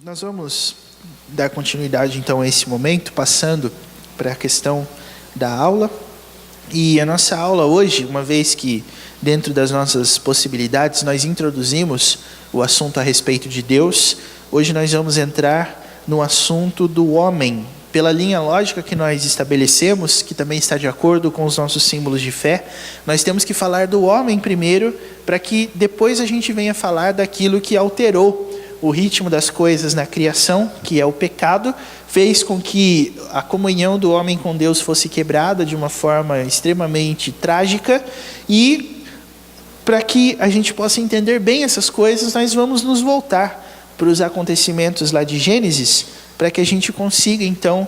Nós vamos dar continuidade então a esse momento, passando para a questão da aula. E a nossa aula hoje, uma vez que dentro das nossas possibilidades nós introduzimos o assunto a respeito de Deus, hoje nós vamos entrar no assunto do homem, pela linha lógica que nós estabelecemos, que também está de acordo com os nossos símbolos de fé. Nós temos que falar do homem primeiro, para que depois a gente venha falar daquilo que alterou o ritmo das coisas na criação, que é o pecado, fez com que a comunhão do homem com Deus fosse quebrada de uma forma extremamente trágica. E para que a gente possa entender bem essas coisas, nós vamos nos voltar para os acontecimentos lá de Gênesis, para que a gente consiga então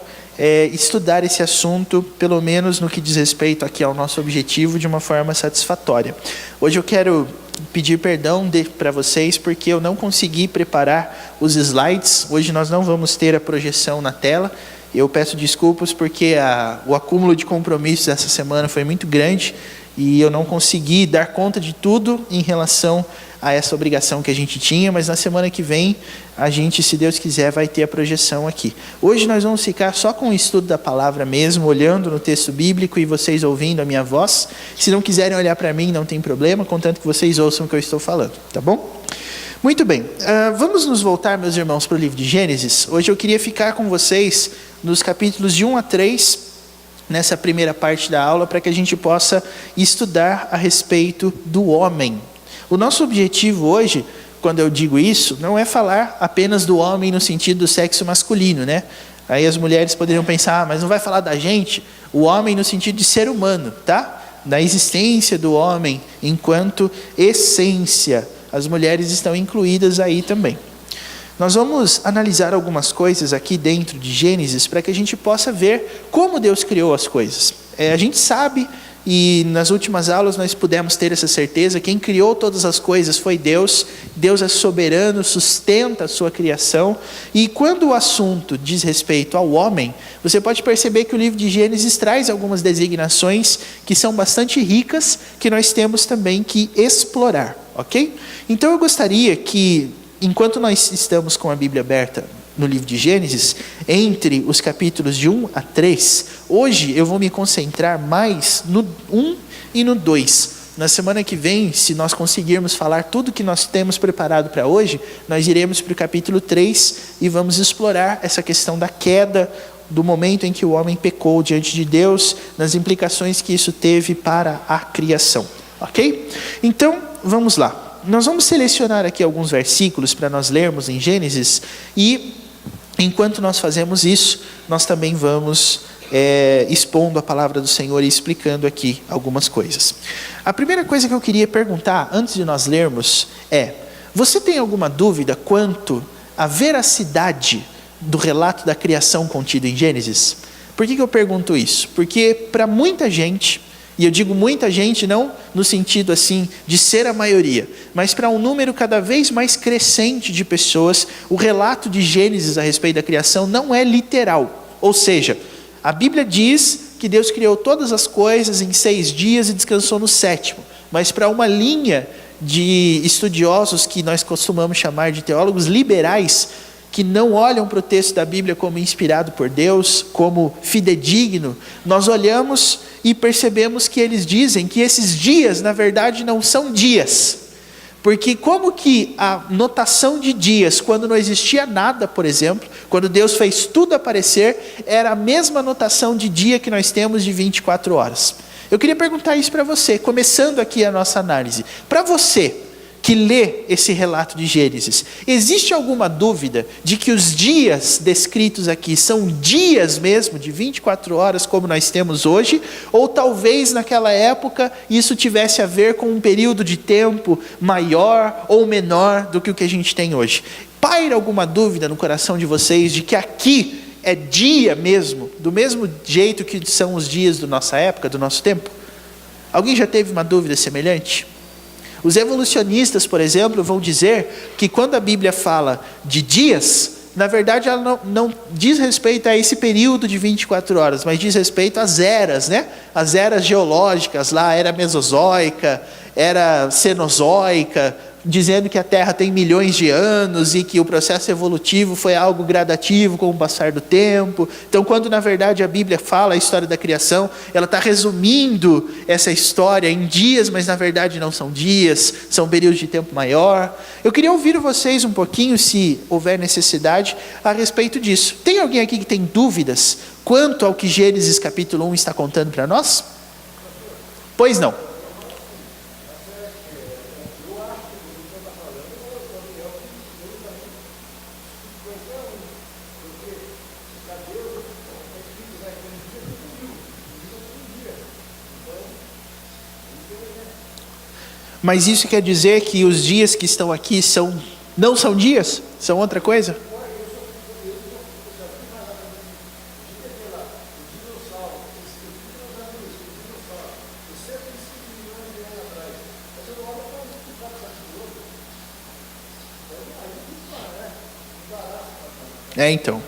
estudar esse assunto, pelo menos no que diz respeito aqui ao nosso objetivo, de uma forma satisfatória. Hoje eu quero pedir perdão para vocês, porque eu não consegui preparar os slides. Hoje nós não vamos ter a projeção na tela. Eu peço desculpas porque o acúmulo de compromissos essa semana foi muito grande e eu não consegui dar conta de tudo em relação a essa obrigação que a gente tinha, mas na semana que vem a gente, se Deus quiser, vai ter a projeção aqui. Hoje nós vamos ficar só com o estudo da palavra mesmo, olhando no texto bíblico e vocês ouvindo a minha voz. Se não quiserem olhar para mim, não tem problema, contanto que vocês ouçam o que eu estou falando, tá bom? Muito bem, vamos nos voltar, meus irmãos, para o livro de Gênesis. Hoje eu queria ficar com vocês nos capítulos de 1 a 3, nessa primeira parte da aula, para que a gente possa estudar a respeito do homem. O nosso objetivo hoje, quando eu digo isso, não é falar apenas do homem no sentido do sexo masculino, né? Aí as mulheres poderiam pensar, mas não vai falar da gente? O homem no sentido de ser humano, tá? Da existência do homem enquanto essência. As mulheres estão incluídas aí também. Nós vamos analisar algumas coisas aqui dentro de Gênesis para que a gente possa ver como Deus criou as coisas. A gente sabe, e nas últimas aulas nós pudemos ter essa certeza, quem criou todas as coisas foi Deus. Deus é soberano, sustenta a sua criação. E quando o assunto diz respeito ao homem, você pode perceber que o livro de Gênesis traz algumas designações que são bastante ricas, que nós temos também que explorar, ok? Então eu gostaria que, enquanto nós estamos com a Bíblia aberta no livro de Gênesis, entre os capítulos de 1 a 3, hoje eu vou me concentrar mais no 1 e no 2. Na semana que vem, se nós conseguirmos falar tudo que nós temos preparado para hoje, nós iremos para o capítulo 3 e vamos explorar essa questão da queda, do momento em que o homem pecou diante de Deus, nas implicações que isso teve para a criação, ok? Então, vamos lá. Nós vamos selecionar aqui alguns versículos para nós lermos em Gênesis e, enquanto nós fazemos isso, nós também vamos expondo a palavra do Senhor e explicando aqui algumas coisas. A primeira coisa que eu queria perguntar, antes de nós lermos, você tem alguma dúvida quanto à veracidade do relato da criação contido em Gênesis? Por que eu pergunto isso? Porque para muita gente, e eu digo muita gente não no sentido assim de ser a maioria, mas para um número cada vez mais crescente de pessoas, o relato de Gênesis a respeito da criação não é literal. Ou seja, a Bíblia diz que Deus criou todas as coisas em 6 dias e descansou no 7º. Mas para uma linha de estudiosos que nós costumamos chamar de teólogos liberais, que não olham para o texto da Bíblia como inspirado por Deus, como fidedigno, nós olhamos e percebemos que eles dizem que esses dias, na verdade, não são dias. Porque como que a notação de dias, quando não existia nada, por exemplo, quando Deus fez tudo aparecer, era a mesma notação de dia que nós temos de 24 horas. Eu queria perguntar isso para você, começando aqui a nossa análise. Para você que lê esse relato de Gênesis, existe alguma dúvida de que os dias descritos aqui são dias mesmo, de 24 horas, como nós temos hoje? Ou talvez naquela época isso tivesse a ver com um período de tempo maior ou menor do que o que a gente tem hoje? Paira alguma dúvida no coração de vocês de que aqui é dia mesmo, do mesmo jeito que são os dias da nossa época, do nosso tempo? Alguém já teve uma dúvida semelhante? Os evolucionistas, por exemplo, vão dizer que quando a Bíblia fala de dias, na verdade ela não diz respeito a esse período de 24 horas, mas diz respeito às eras, né? As eras geológicas lá, era mesozoica, era cenozoica, dizendo que a Terra tem milhões de anos e que o processo evolutivo foi algo gradativo com o passar do tempo. Então, quando na verdade a Bíblia fala a história da criação, ela está resumindo essa história em dias, mas na verdade não são dias, são períodos de tempo maior. Eu queria ouvir vocês um pouquinho, se houver necessidade, a respeito disso. Tem alguém aqui que tem dúvidas quanto ao que Gênesis capítulo 1 está contando para nós? Pois não. Mas isso quer dizer que os dias que estão aqui não são dias? São outra coisa? Então.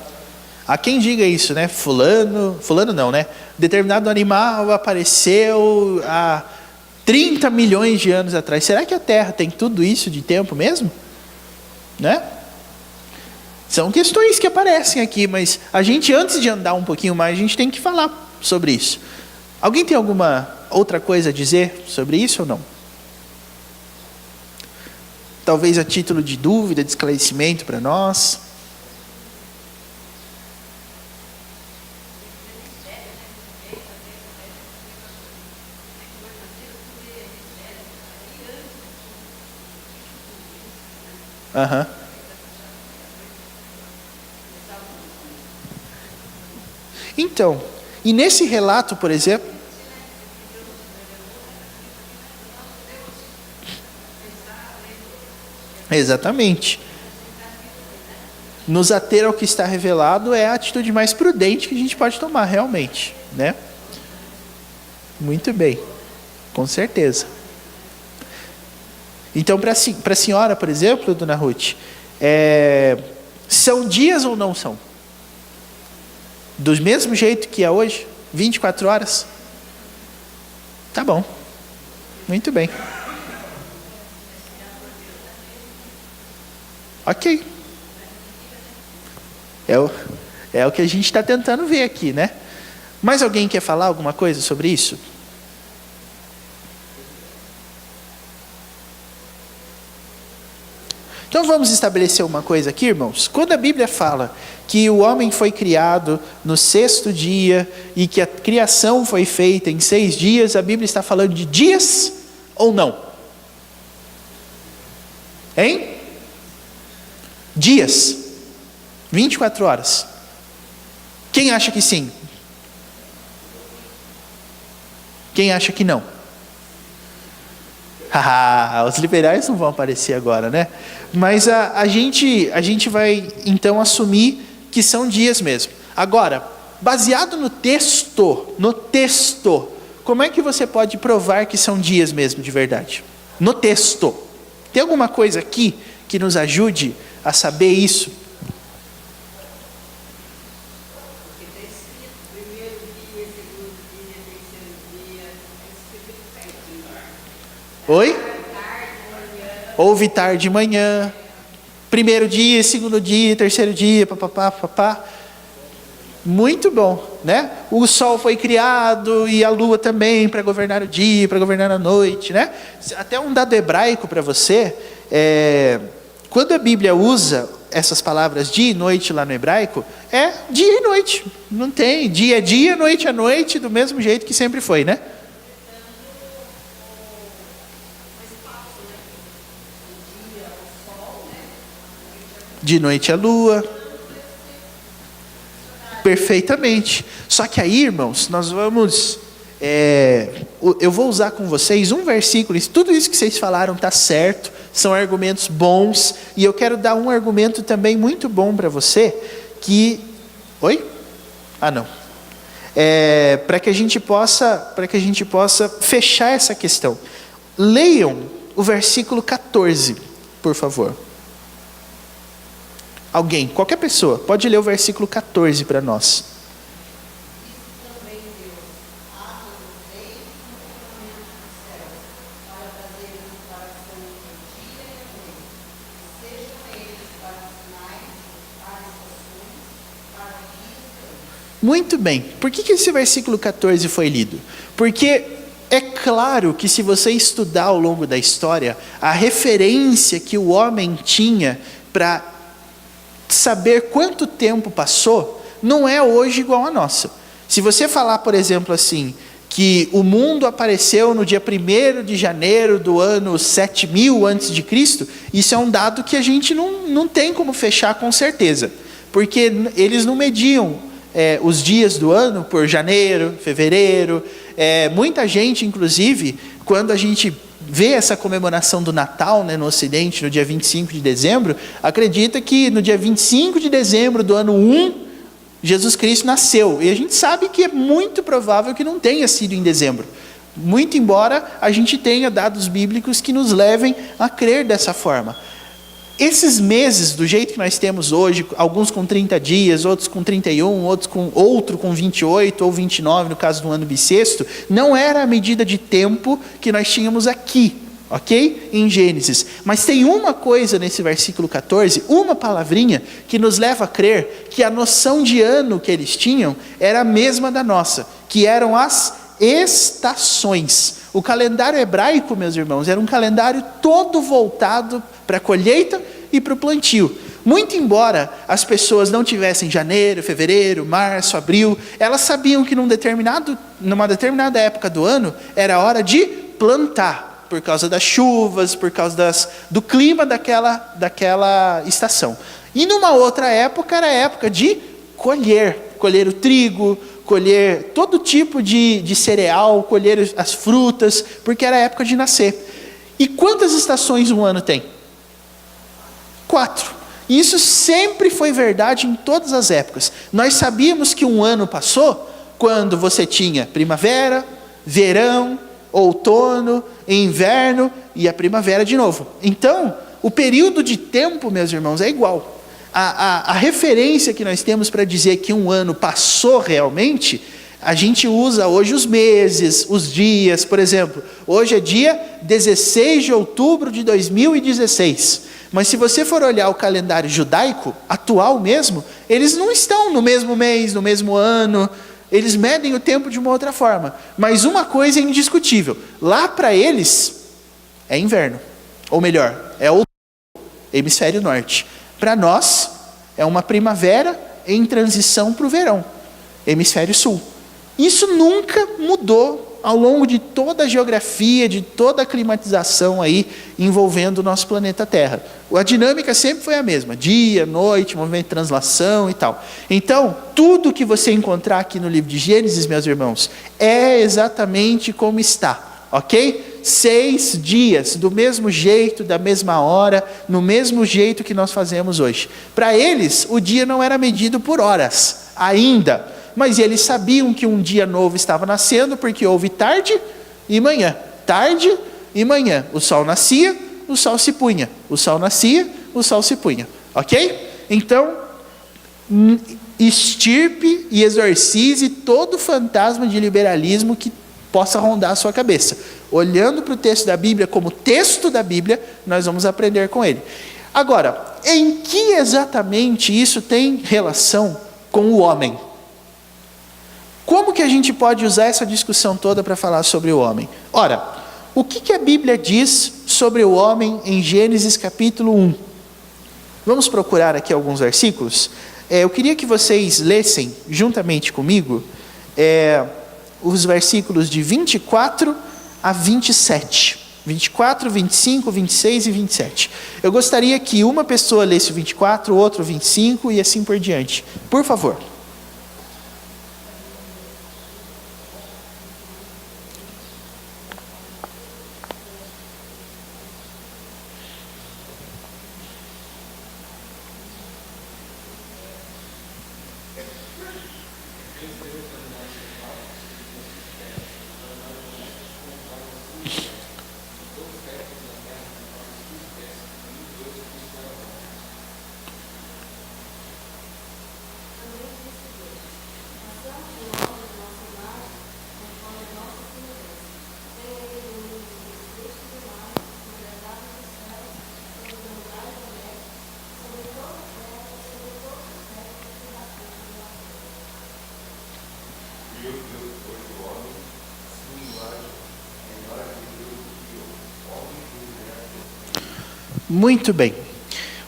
Há quem diga isso, né? Fulano não, né? Determinado animal apareceu há 30 milhões de anos atrás. Será que a Terra tem tudo isso de tempo mesmo? Né? São questões que aparecem aqui, mas a gente, antes de andar um pouquinho mais, a gente tem que falar sobre isso. Alguém tem alguma outra coisa a dizer sobre isso ou não? Talvez a título de dúvida, de esclarecimento para nós. Aham. Então, e nesse relato, por exemplo, exatamente, nos ater ao que está revelado é a atitude mais prudente que a gente pode tomar, realmente, né? Muito bem, com certeza. Então, para a senhora, por exemplo, dona Ruth, são dias ou não são? Do mesmo jeito que é hoje? 24 horas? Tá bom. Muito bem. Ok. É o que a gente está tentando ver aqui, né? Mais alguém quer falar alguma coisa sobre isso? Então vamos estabelecer uma coisa aqui, irmãos. Quando a Bíblia fala que o homem foi criado no 6º dia e que a criação foi feita em 6 dias, a Bíblia está falando de dias ou não? Hein? Dias. 24 horas. Quem acha que sim? Quem acha que não? Os liberais não vão aparecer agora, né? Mas a gente vai então assumir que são dias mesmo. Agora, baseado no texto, como é que você pode provar que são dias mesmo de verdade? No texto. Tem alguma coisa aqui que nos ajude a saber isso? Oi? Houve tarde de manhã, 1º dia, 2º dia, 3º dia, papapá. Muito bom, né? O sol foi criado e a lua também para governar o dia, para governar a noite, né? Até um dado hebraico para você, quando a Bíblia usa essas palavras dia e noite lá no hebraico, é dia e noite. Não tem dia é dia, noite é noite, do mesmo jeito que sempre foi, né? De noite a lua. Perfeitamente. Só que aí, irmãos, nós vamos... eu vou usar com vocês um versículo. Tudo isso que vocês falaram está certo. São argumentos bons. E eu quero dar um argumento também muito bom para você. Oi? Não. Para que a gente possa fechar essa questão. Leiam o versículo 14, por favor. Alguém, qualquer pessoa, pode ler o versículo 14 para nós. Muito bem. Por que esse versículo 14 foi lido? Porque é claro que se você estudar ao longo da história, a referência que o homem tinha para saber quanto tempo passou, não é hoje igual a nossa. Se você falar, por exemplo, assim, que o mundo apareceu no dia 1º de janeiro do ano 7000 a.C., isso é um dado que a gente não tem como fechar com certeza, porque eles não mediam os dias do ano por janeiro, fevereiro. Muita gente, inclusive, quando a gente vê essa comemoração do Natal, né, no Ocidente, no dia 25 de dezembro, acredita que no dia 25 de dezembro do ano 1, Jesus Cristo nasceu. E a gente sabe que é muito provável que não tenha sido em dezembro. Muito embora a gente tenha dados bíblicos que nos levem a crer dessa forma. Esses meses, do jeito que nós temos hoje, alguns com 30 dias, outros com 31, outro com 28 ou 29, no caso do ano bissexto, não era a medida de tempo que nós tínhamos aqui, ok? Em Gênesis. Mas tem uma coisa nesse versículo 14, uma palavrinha, que nos leva a crer que a noção de ano que eles tinham era a mesma da nossa, que eram as estações. O calendário hebraico, meus irmãos, era um calendário todo voltado para a colheita e para o plantio. Muito embora as pessoas não tivessem janeiro, fevereiro, março, abril, elas sabiam que numa determinada época do ano era hora de plantar, por causa das chuvas, por causa do clima daquela estação. E numa outra época era a época de colher o trigo, colher todo tipo de cereal, colher as frutas, porque era a época de nascer. E quantas estações um ano tem? 4. E isso sempre foi verdade em todas as épocas. Nós sabíamos que um ano passou quando você tinha primavera, verão, outono, inverno e a primavera de novo. Então, o período de tempo, meus irmãos, é igual. A referência que nós temos para dizer que um ano passou realmente, a gente usa hoje os meses, os dias. Por exemplo, hoje é dia 16 de outubro de 2016. Mas se você for olhar o calendário judaico, atual mesmo, eles não estão no mesmo mês, no mesmo ano. Eles medem o tempo de uma outra forma. Mas uma coisa é indiscutível. Lá para eles é inverno. Ou melhor, é o hemisfério norte. Para nós, é uma primavera em transição para o verão, hemisfério sul. Isso nunca mudou ao longo de toda a geografia, de toda a climatização aí envolvendo o nosso planeta Terra. A dinâmica sempre foi a mesma, dia, noite, movimento de translação e tal. Então, tudo que você encontrar aqui no livro de Gênesis, meus irmãos, é exatamente como está, ok? 6 dias, do mesmo jeito, da mesma hora, no mesmo jeito que nós fazemos hoje. Para eles, o dia não era medido por horas, ainda, mas eles sabiam que um dia novo estava nascendo, porque houve tarde e manhã. Tarde e manhã. O sol nascia, o sol se punha. O sol nascia, o sol se punha. Ok? Então, extirpe e exorcize todo fantasma de liberalismo que possa rondar a sua cabeça. Olhando para o texto da Bíblia como texto da Bíblia, nós vamos aprender com ele. Agora, em que exatamente isso tem relação com o homem? Como que a gente pode usar essa discussão toda para falar sobre o homem? Ora, o que a Bíblia diz sobre o homem em Gênesis capítulo 1? Vamos procurar aqui alguns versículos. Eu queria que vocês lessem juntamente comigo os versículos de 24 a 27. 24, 25, 26 e 27. Eu gostaria que uma pessoa lesse o 24, o outro o 25 e assim por diante. Por favor. Muito bem.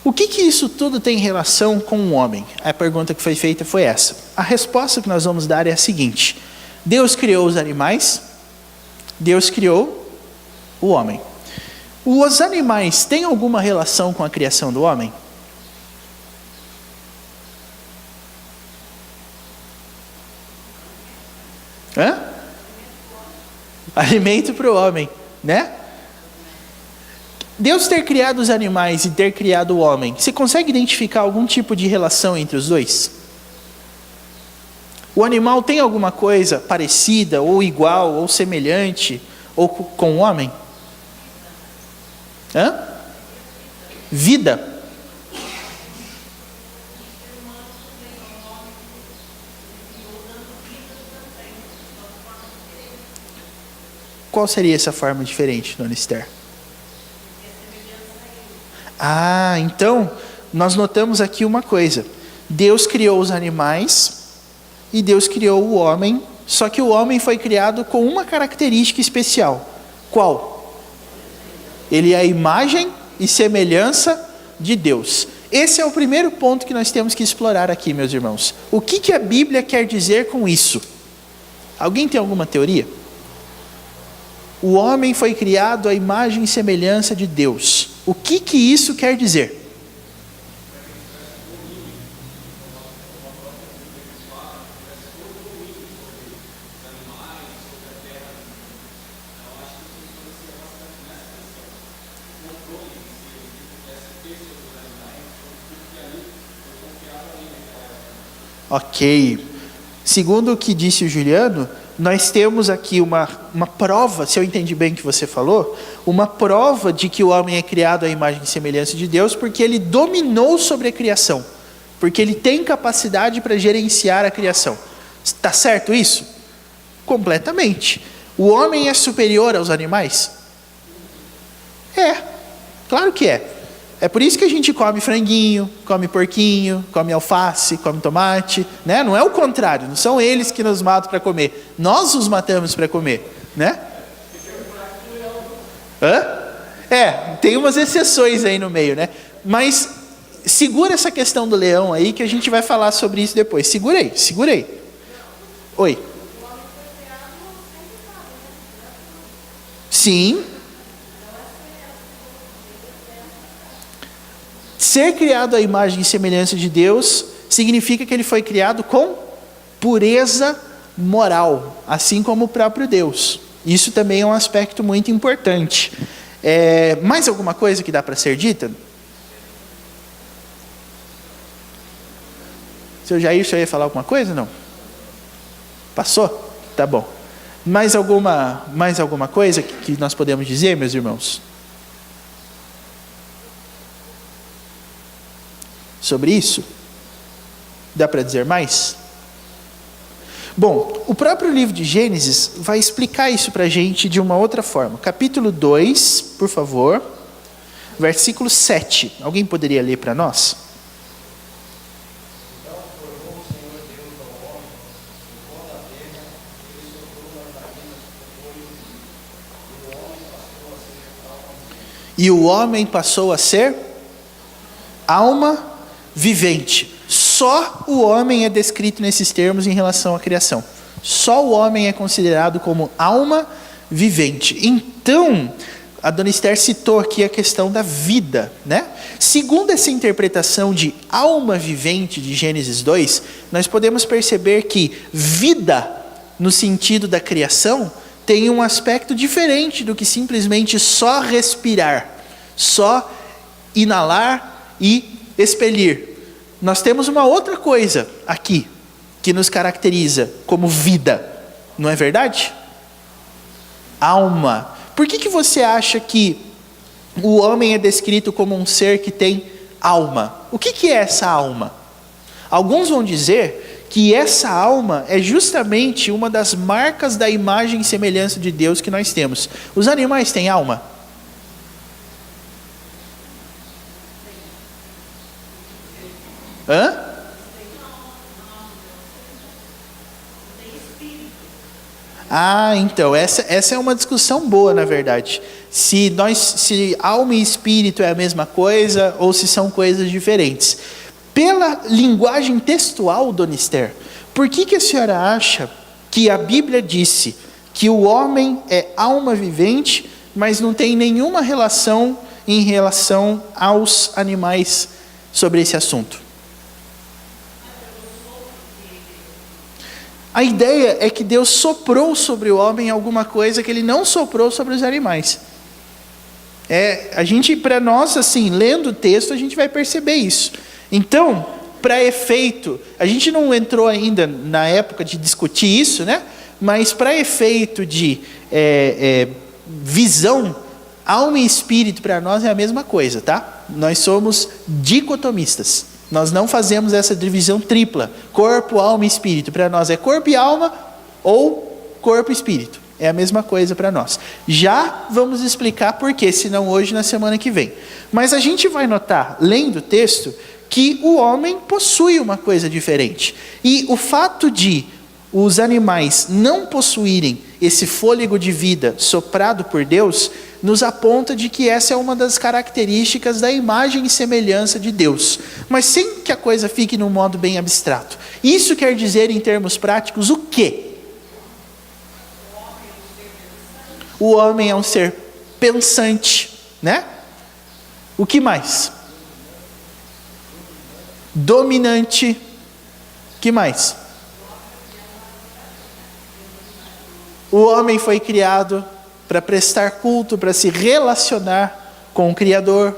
O que isso tudo tem relação com o homem? A pergunta que foi feita foi essa. A resposta que nós vamos dar é a seguinte: Deus criou os animais, Deus criou o homem. Os animais têm alguma relação com a criação do homem? Alimento para o homem, né? Deus ter criado os animais e ter criado o homem, você consegue identificar algum tipo de relação entre os dois? O animal tem alguma coisa parecida, ou igual, ou semelhante, ou com o homem? Vida. Qual seria essa forma diferente, dona Esther? Então, nós notamos aqui uma coisa. Deus criou os animais e Deus criou o homem, só que o homem foi criado com uma característica especial. Qual? Ele é a imagem e semelhança de Deus. Esse é o primeiro ponto que nós temos que explorar aqui, meus irmãos. O que a Bíblia quer dizer com isso? Alguém tem alguma teoria? O homem foi criado à imagem e semelhança de Deus. O que isso quer dizer? Ok. Segundo o que disse o Juliano, nós temos aqui uma prova, se eu entendi bem o que você falou, uma prova de que o homem é criado à imagem e semelhança de Deus, porque ele dominou sobre a criação, porque ele tem capacidade para gerenciar a criação. Está certo isso? Completamente. O homem é superior aos animais? Claro que é. É por isso que a gente come franguinho, come porquinho, come alface, come tomate, né? Não é o contrário, não são eles que nos matam para comer. Nós os matamos para comer, né? Tem umas exceções aí no meio, né? Mas segura essa questão do leão aí que a gente vai falar sobre isso depois. Segura aí. Oi. Sim. Ser criado à imagem e semelhança de Deus significa que ele foi criado com pureza moral, assim como o próprio Deus. Isso também é um aspecto muito importante. Mais alguma coisa que dá para ser dita? Seu Jair, você ia falar alguma coisa? Não? Passou? Tá bom. Mais alguma coisa que nós podemos dizer, meus irmãos? Sobre isso? Dá para dizer mais? Bom, o próprio livro de Gênesis vai explicar isso para a gente de uma outra forma. Capítulo 2, por favor, versículo 7. Alguém poderia ler para nós? E o homem passou a ser alma vivente. Só o homem é descrito nesses termos em relação à criação. Só o homem é considerado como alma vivente. Então, a dona Esther citou aqui a questão da vida, né? Segundo essa interpretação de alma vivente de Gênesis 2, nós podemos perceber que vida, no sentido da criação, tem um aspecto diferente do que simplesmente só respirar, só inalar e expelir. Nós temos uma outra coisa aqui que nos caracteriza como vida, não é verdade? Alma. Por que você acha que o homem é descrito como um ser que tem alma? O que é essa alma? Alguns vão dizer que essa alma é justamente uma das marcas da imagem e semelhança de Deus que nós temos. Os animais têm alma? Ah, então, essa é uma discussão boa, na verdade. Se alma e espírito é a mesma coisa ou se são coisas diferentes. Pela linguagem textual, Dona Esther, por que a senhora acha que a Bíblia disse que o homem é alma vivente, mas não tem nenhuma relação em relação aos animais sobre esse assunto? A ideia é que Deus soprou sobre o homem alguma coisa que ele não soprou sobre os animais. Para nós, assim, lendo o texto, a gente vai perceber isso. Então, para efeito, a gente não entrou ainda na época de discutir isso, né? Mas para efeito de visão, alma e espírito para nós é a mesma coisa, tá? Nós somos dicotomistas. Nós não fazemos essa divisão tripla, corpo, alma e espírito. Para nós é corpo e alma ou corpo e espírito. É a mesma coisa para nós. Já vamos explicar por quê, se não hoje, na semana que vem. Mas a gente vai notar, lendo o texto, que o homem possui uma coisa diferente. E o fato de os animais não possuírem esse fôlego de vida soprado por Deus, nos aponta de que essa é uma das características da imagem e semelhança de Deus. Mas sem que a coisa fique num modo bem abstrato. Isso quer dizer, em termos práticos, o quê? O homem é um ser pensante, né? O que mais? Dominante. O que mais? O homem foi criado para prestar culto, para se relacionar com o Criador.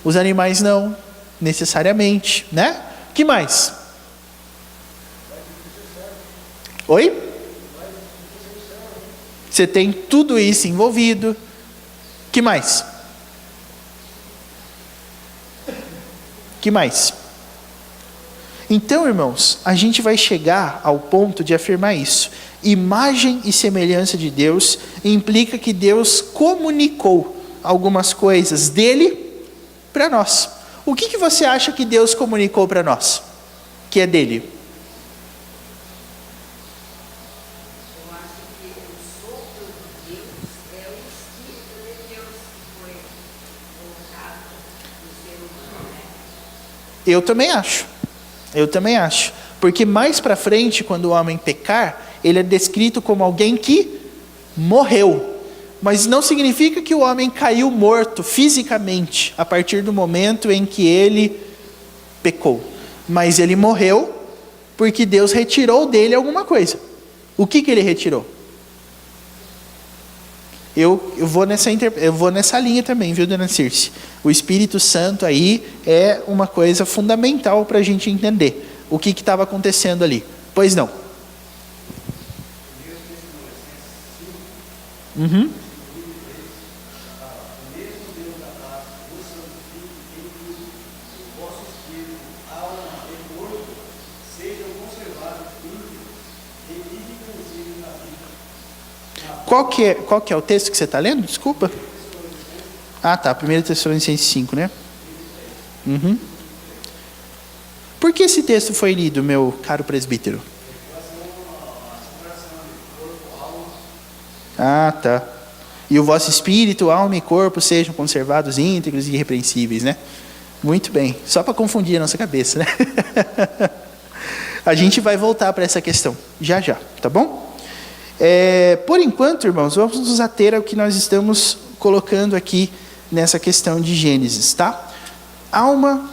Os animais não, necessariamente, né? O que mais? Oi? Você tem tudo isso envolvido. O que mais? O que mais? Então, irmãos, a gente vai chegar ao ponto de afirmar isso. Imagem e semelhança de Deus implica que Deus comunicou algumas coisas dele para nós. O que você acha que Deus comunicou para nós, que é dele? Eu acho que o sopro de Deus é o Espírito de Deus que foi colocado no ser humano, né? Eu também acho. Porque mais para frente, quando o homem pecar, ele é descrito como alguém que morreu. Mas não significa que o homem caiu morto fisicamente a partir do momento em que ele pecou. Mas ele morreu porque Deus retirou dele alguma coisa. O que ele retirou? Eu vou nessa linha também, viu, dona Circe? O Espírito Santo aí é uma coisa fundamental para a gente entender o que estava acontecendo ali. Pois não? Uhum. Qual que é o texto que você está lendo? Desculpa. Ah, tá. 1 Tessalonicenses 5, né? Uhum. Por que esse texto foi lido, meu caro presbítero? Ah, tá. E o vosso espírito, alma e corpo sejam conservados íntegros e irrepreensíveis, né? Muito bem. Só para confundir a nossa cabeça, né? A gente vai voltar para essa questão já, tá bom? Por enquanto, irmãos, vamos nos ater ao que nós estamos colocando aqui nessa questão de Gênesis, tá? Alma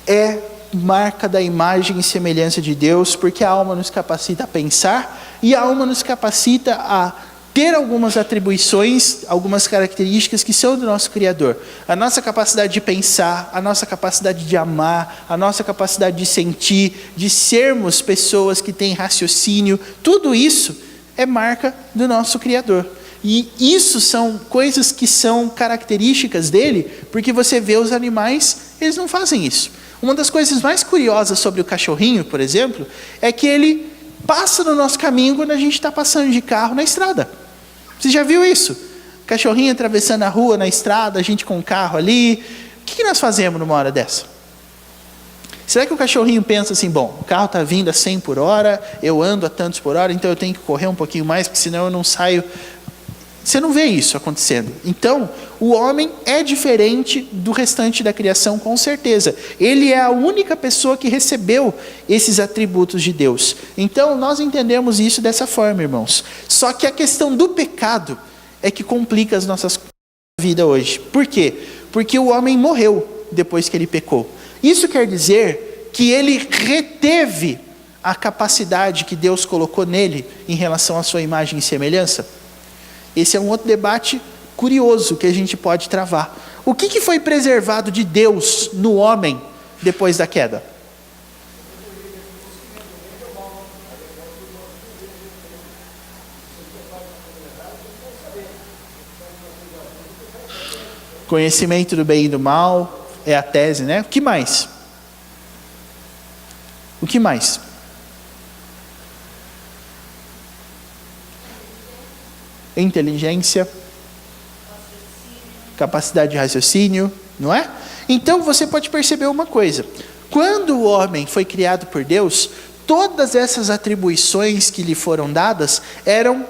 é marca da imagem e semelhança de Deus, porque a alma nos capacita a pensar e a alma nos capacita a ter algumas atribuições, algumas características que são do nosso Criador. A nossa capacidade de pensar, a nossa capacidade de amar, a nossa capacidade de sentir, de sermos pessoas que têm raciocínio, tudo isso é marca do nosso Criador. E isso são coisas que são características dele, porque você vê os animais, eles não fazem isso. Uma das coisas mais curiosas sobre o cachorrinho, por exemplo, é que ele passa no nosso caminho quando a gente está passando de carro na estrada. Você já viu isso? Cachorrinho atravessando a rua na estrada, a gente com o carro ali. O que nós fazemos numa hora dessa? Será que o cachorrinho pensa assim, bom, o carro está vindo a 100 por hora, eu ando a tantos por hora, então eu tenho que correr um pouquinho mais, porque senão eu não saio. Você não vê isso acontecendo. Então, o homem é diferente do restante da criação, com certeza. Ele é a única pessoa que recebeu esses atributos de Deus. Então, nós entendemos isso dessa forma, irmãos. Só que a questão do pecado é que complica as nossas vidas hoje. Por quê? Porque o homem morreu depois que ele pecou. Isso quer dizer que ele reteve a capacidade que Deus colocou nele em relação à sua imagem e semelhança? Esse é um outro debate curioso que a gente pode travar. O que foi preservado de Deus no homem depois da queda? Conhecimento do bem e do mal é a tese, né? O que mais? O que mais? Inteligência, capacidade de raciocínio, não é? Então você pode perceber uma coisa: quando o homem foi criado por Deus, todas essas atribuições que lhe foram dadas eram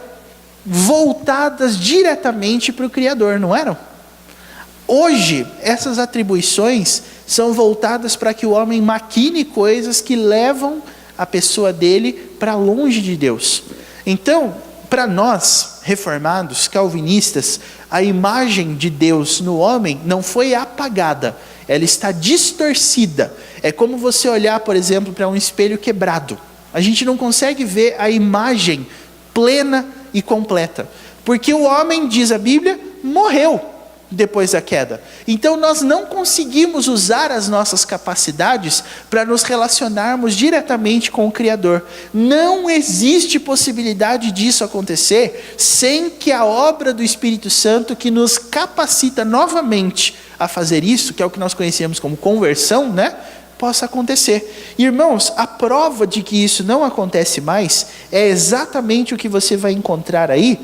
voltadas diretamente para o Criador, não eram? Hoje, essas atribuições são voltadas para que o homem maquine coisas que levam a pessoa dele para longe de Deus. Então, para nós, reformados, calvinistas, a imagem de Deus no homem não foi apagada, ela está distorcida. É como você olhar, por exemplo, para um espelho quebrado. A gente não consegue ver a imagem plena e completa, porque o homem, diz a Bíblia, morreu depois da queda. Então nós não conseguimos usar as nossas capacidades para nos relacionarmos diretamente com o Criador. Não existe possibilidade disso acontecer sem que a obra do Espírito Santo, que nos capacita novamente a fazer isso, que é o que nós conhecemos como conversão, né, possa acontecer. Irmãos, a prova de que isso não acontece mais é exatamente o que você vai encontrar aí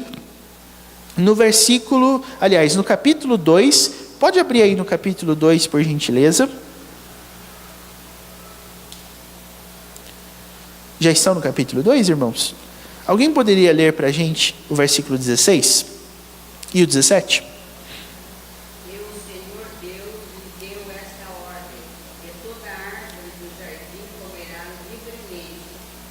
no no capítulo 2, pode abrir aí no capítulo 2, por gentileza. Já estão no capítulo 2, irmãos? Alguém poderia ler para a gente o versículo 16 e o 17? E o Senhor Deus lhe deu esta ordem: de toda árvore do jardim comerás livremente,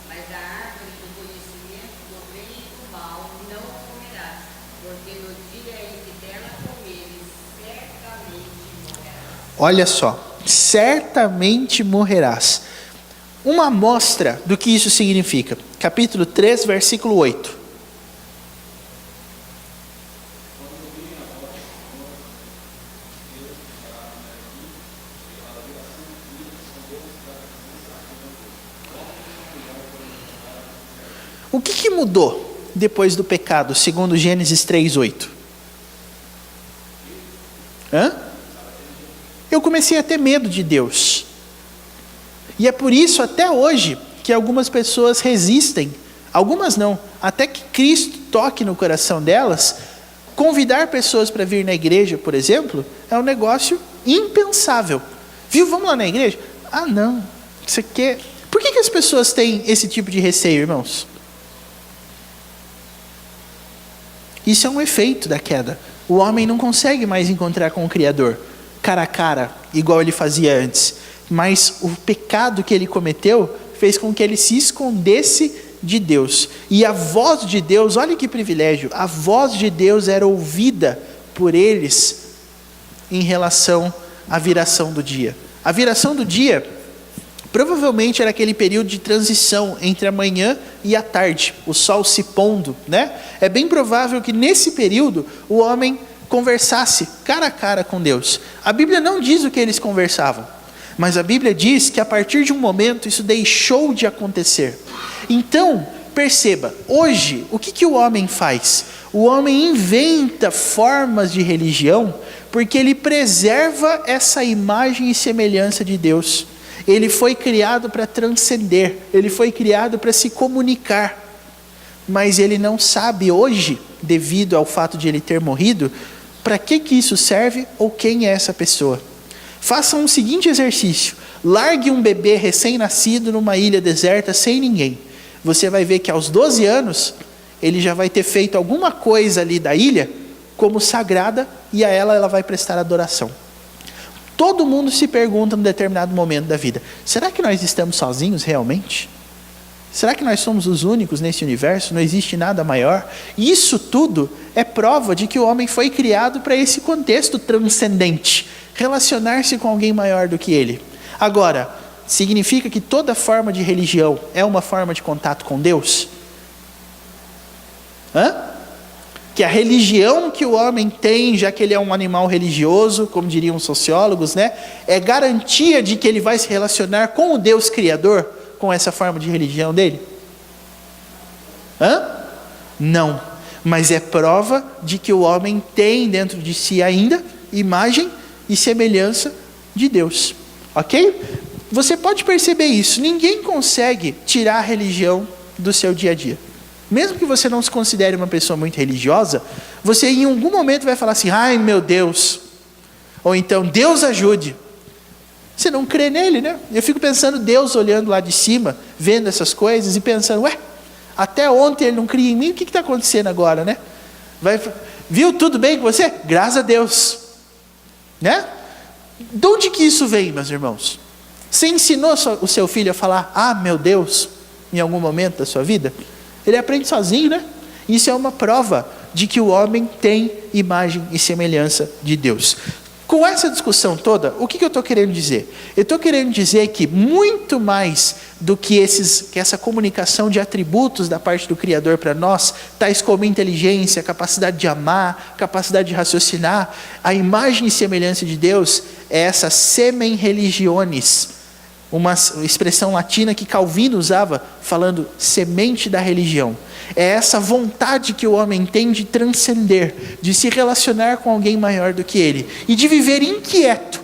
mas da árvore do conhecimento do bem e do mal não comerás, porque no dia em que dela comeres, certamente morrerás. Olha só, certamente morrerás. Uma amostra do que isso significa. Capítulo 3, versículo 8. O que mudou depois do pecado, segundo Gênesis 3, 8? Eu comecei a ter medo de Deus. E é por isso, até hoje, que algumas pessoas resistem, algumas não, até que Cristo toque no coração delas. Convidar pessoas para vir na igreja, por exemplo, é um negócio impensável. Viu, vamos lá na igreja? Ah, não, você quer... Por que as pessoas têm esse tipo de receio, irmãos? Isso é um efeito da queda. O homem não consegue mais encontrar com o Criador, cara a cara, igual ele fazia antes. Mas o pecado que ele cometeu fez com que ele se escondesse de Deus. E a voz de Deus, olha que privilégio, a voz de Deus era ouvida por eles em relação à viração do dia. A viração do dia provavelmente era aquele período de transição entre a manhã e a tarde, o sol se pondo, né? É bem provável que nesse período o homem conversasse cara a cara com Deus. A Bíblia não diz o que eles conversavam, mas a Bíblia diz que a partir de um momento isso deixou de acontecer. Então, perceba, hoje, o que o homem faz? O homem inventa formas de religião porque ele preserva essa imagem e semelhança de Deus. Ele foi criado para transcender, ele foi criado para se comunicar. Mas ele não sabe hoje, devido ao fato de ele ter morrido, para que isso serve ou quem é essa pessoa. Façam o seguinte exercício: Largue um bebê recém-nascido numa ilha deserta sem ninguém. Você vai ver que aos 12 anos, ele já vai ter feito alguma coisa ali da ilha como sagrada e a ela vai prestar adoração. Todo mundo se pergunta em determinado momento da vida, será que nós estamos sozinhos realmente? Será que nós somos os únicos nesse universo? Não existe nada maior? Isso tudo é prova de que o homem foi criado para esse contexto transcendente, relacionar-se com alguém maior do que ele. Agora, significa que toda forma de religião é uma forma de contato com Deus? Que a religião que o homem tem, já que ele é um animal religioso, como diriam os sociólogos, né, é garantia de que ele vai se relacionar com o Deus Criador, com essa forma de religião dele? Não, mas é prova de que o homem tem dentro de si ainda imagem e semelhança de Deus, ok? Você pode perceber isso, ninguém consegue tirar a religião do seu dia a dia. Mesmo que você não se considere uma pessoa muito religiosa, você em algum momento vai falar assim, ai meu Deus, ou então Deus ajude. Você não crê nele, né? Eu fico pensando Deus olhando lá de cima, vendo essas coisas e pensando, até ontem ele não cria em mim, o que está acontecendo agora, né? Viu tudo bem com você? Graças a Deus. Né? De onde que isso vem, meus irmãos? Você ensinou o seu filho a falar, meu Deus, em algum momento da sua vida? Ele aprende sozinho, né? Isso é uma prova de que o homem tem imagem e semelhança de Deus. Com essa discussão toda, o que eu estou querendo dizer? Eu estou querendo dizer que muito mais do que essa comunicação de atributos da parte do Criador para nós, tais como inteligência, capacidade de amar, capacidade de raciocinar, a imagem e semelhança de Deus é essa semen religionis, uma expressão latina que Calvino usava, falando semente da religião. É essa vontade que o homem tem de transcender, de se relacionar com alguém maior do que ele, e de viver inquieto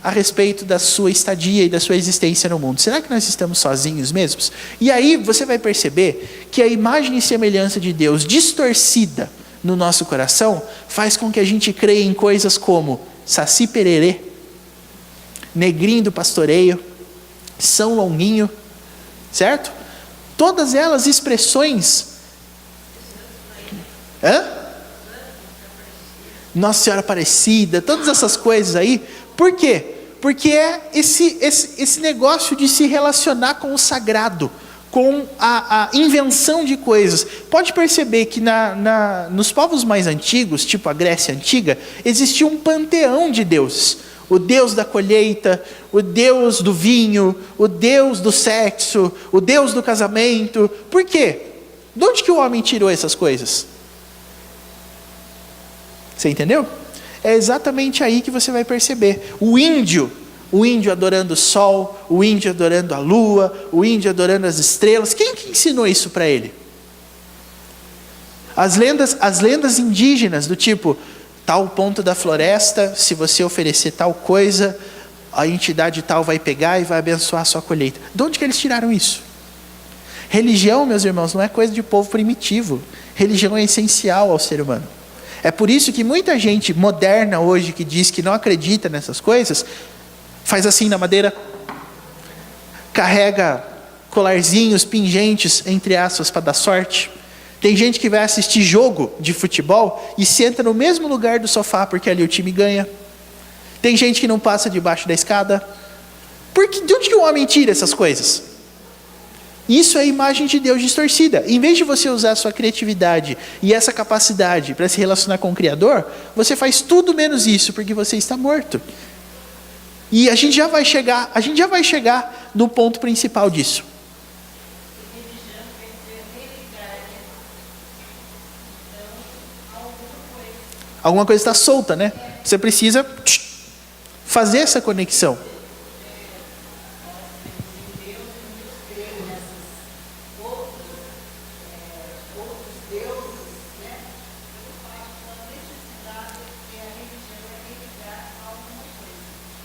a respeito da sua estadia e da sua existência no mundo. Será que nós estamos sozinhos mesmos? E aí você vai perceber que a imagem e semelhança de Deus distorcida no nosso coração faz com que a gente creia em coisas como Saci Pererê, Negrinho do Pastoreio, São Longuinho, certo? Todas elas expressões. Nossa Senhora Aparecida, todas essas coisas aí. Por quê? Porque é esse negócio de se relacionar com o sagrado, com a invenção de coisas. Pode perceber que nos povos mais antigos, tipo a Grécia Antiga, existia um panteão de deuses. O Deus da colheita, o Deus do vinho, o Deus do sexo, o Deus do casamento. Por quê? De onde que o homem tirou essas coisas? Você entendeu? É exatamente aí que você vai perceber. O índio adorando o sol, o índio adorando a lua, o índio adorando as estrelas. Quem que ensinou isso para ele? As lendas indígenas do tipo, tal ponto da floresta, se você oferecer tal coisa, a entidade tal vai pegar e vai abençoar a sua colheita. De onde que eles tiraram isso? Religião, meus irmãos, não é coisa de povo primitivo. Religião é essencial ao ser humano. É por isso que muita gente moderna hoje, que diz que não acredita nessas coisas, faz assim na madeira, carrega colarzinhos, pingentes, entre aspas, para dar sorte. Tem gente que vai assistir jogo de futebol e senta no mesmo lugar do sofá porque ali o time ganha. Tem gente que não passa debaixo da escada. De onde que o homem tira essas coisas? Isso é a imagem de Deus distorcida. Em vez de você usar a sua criatividade e essa capacidade para se relacionar com o Criador, você faz tudo menos isso, porque você está morto. E a gente já vai chegar no ponto principal disso. Alguma coisa está solta, né? Você precisa fazer essa conexão.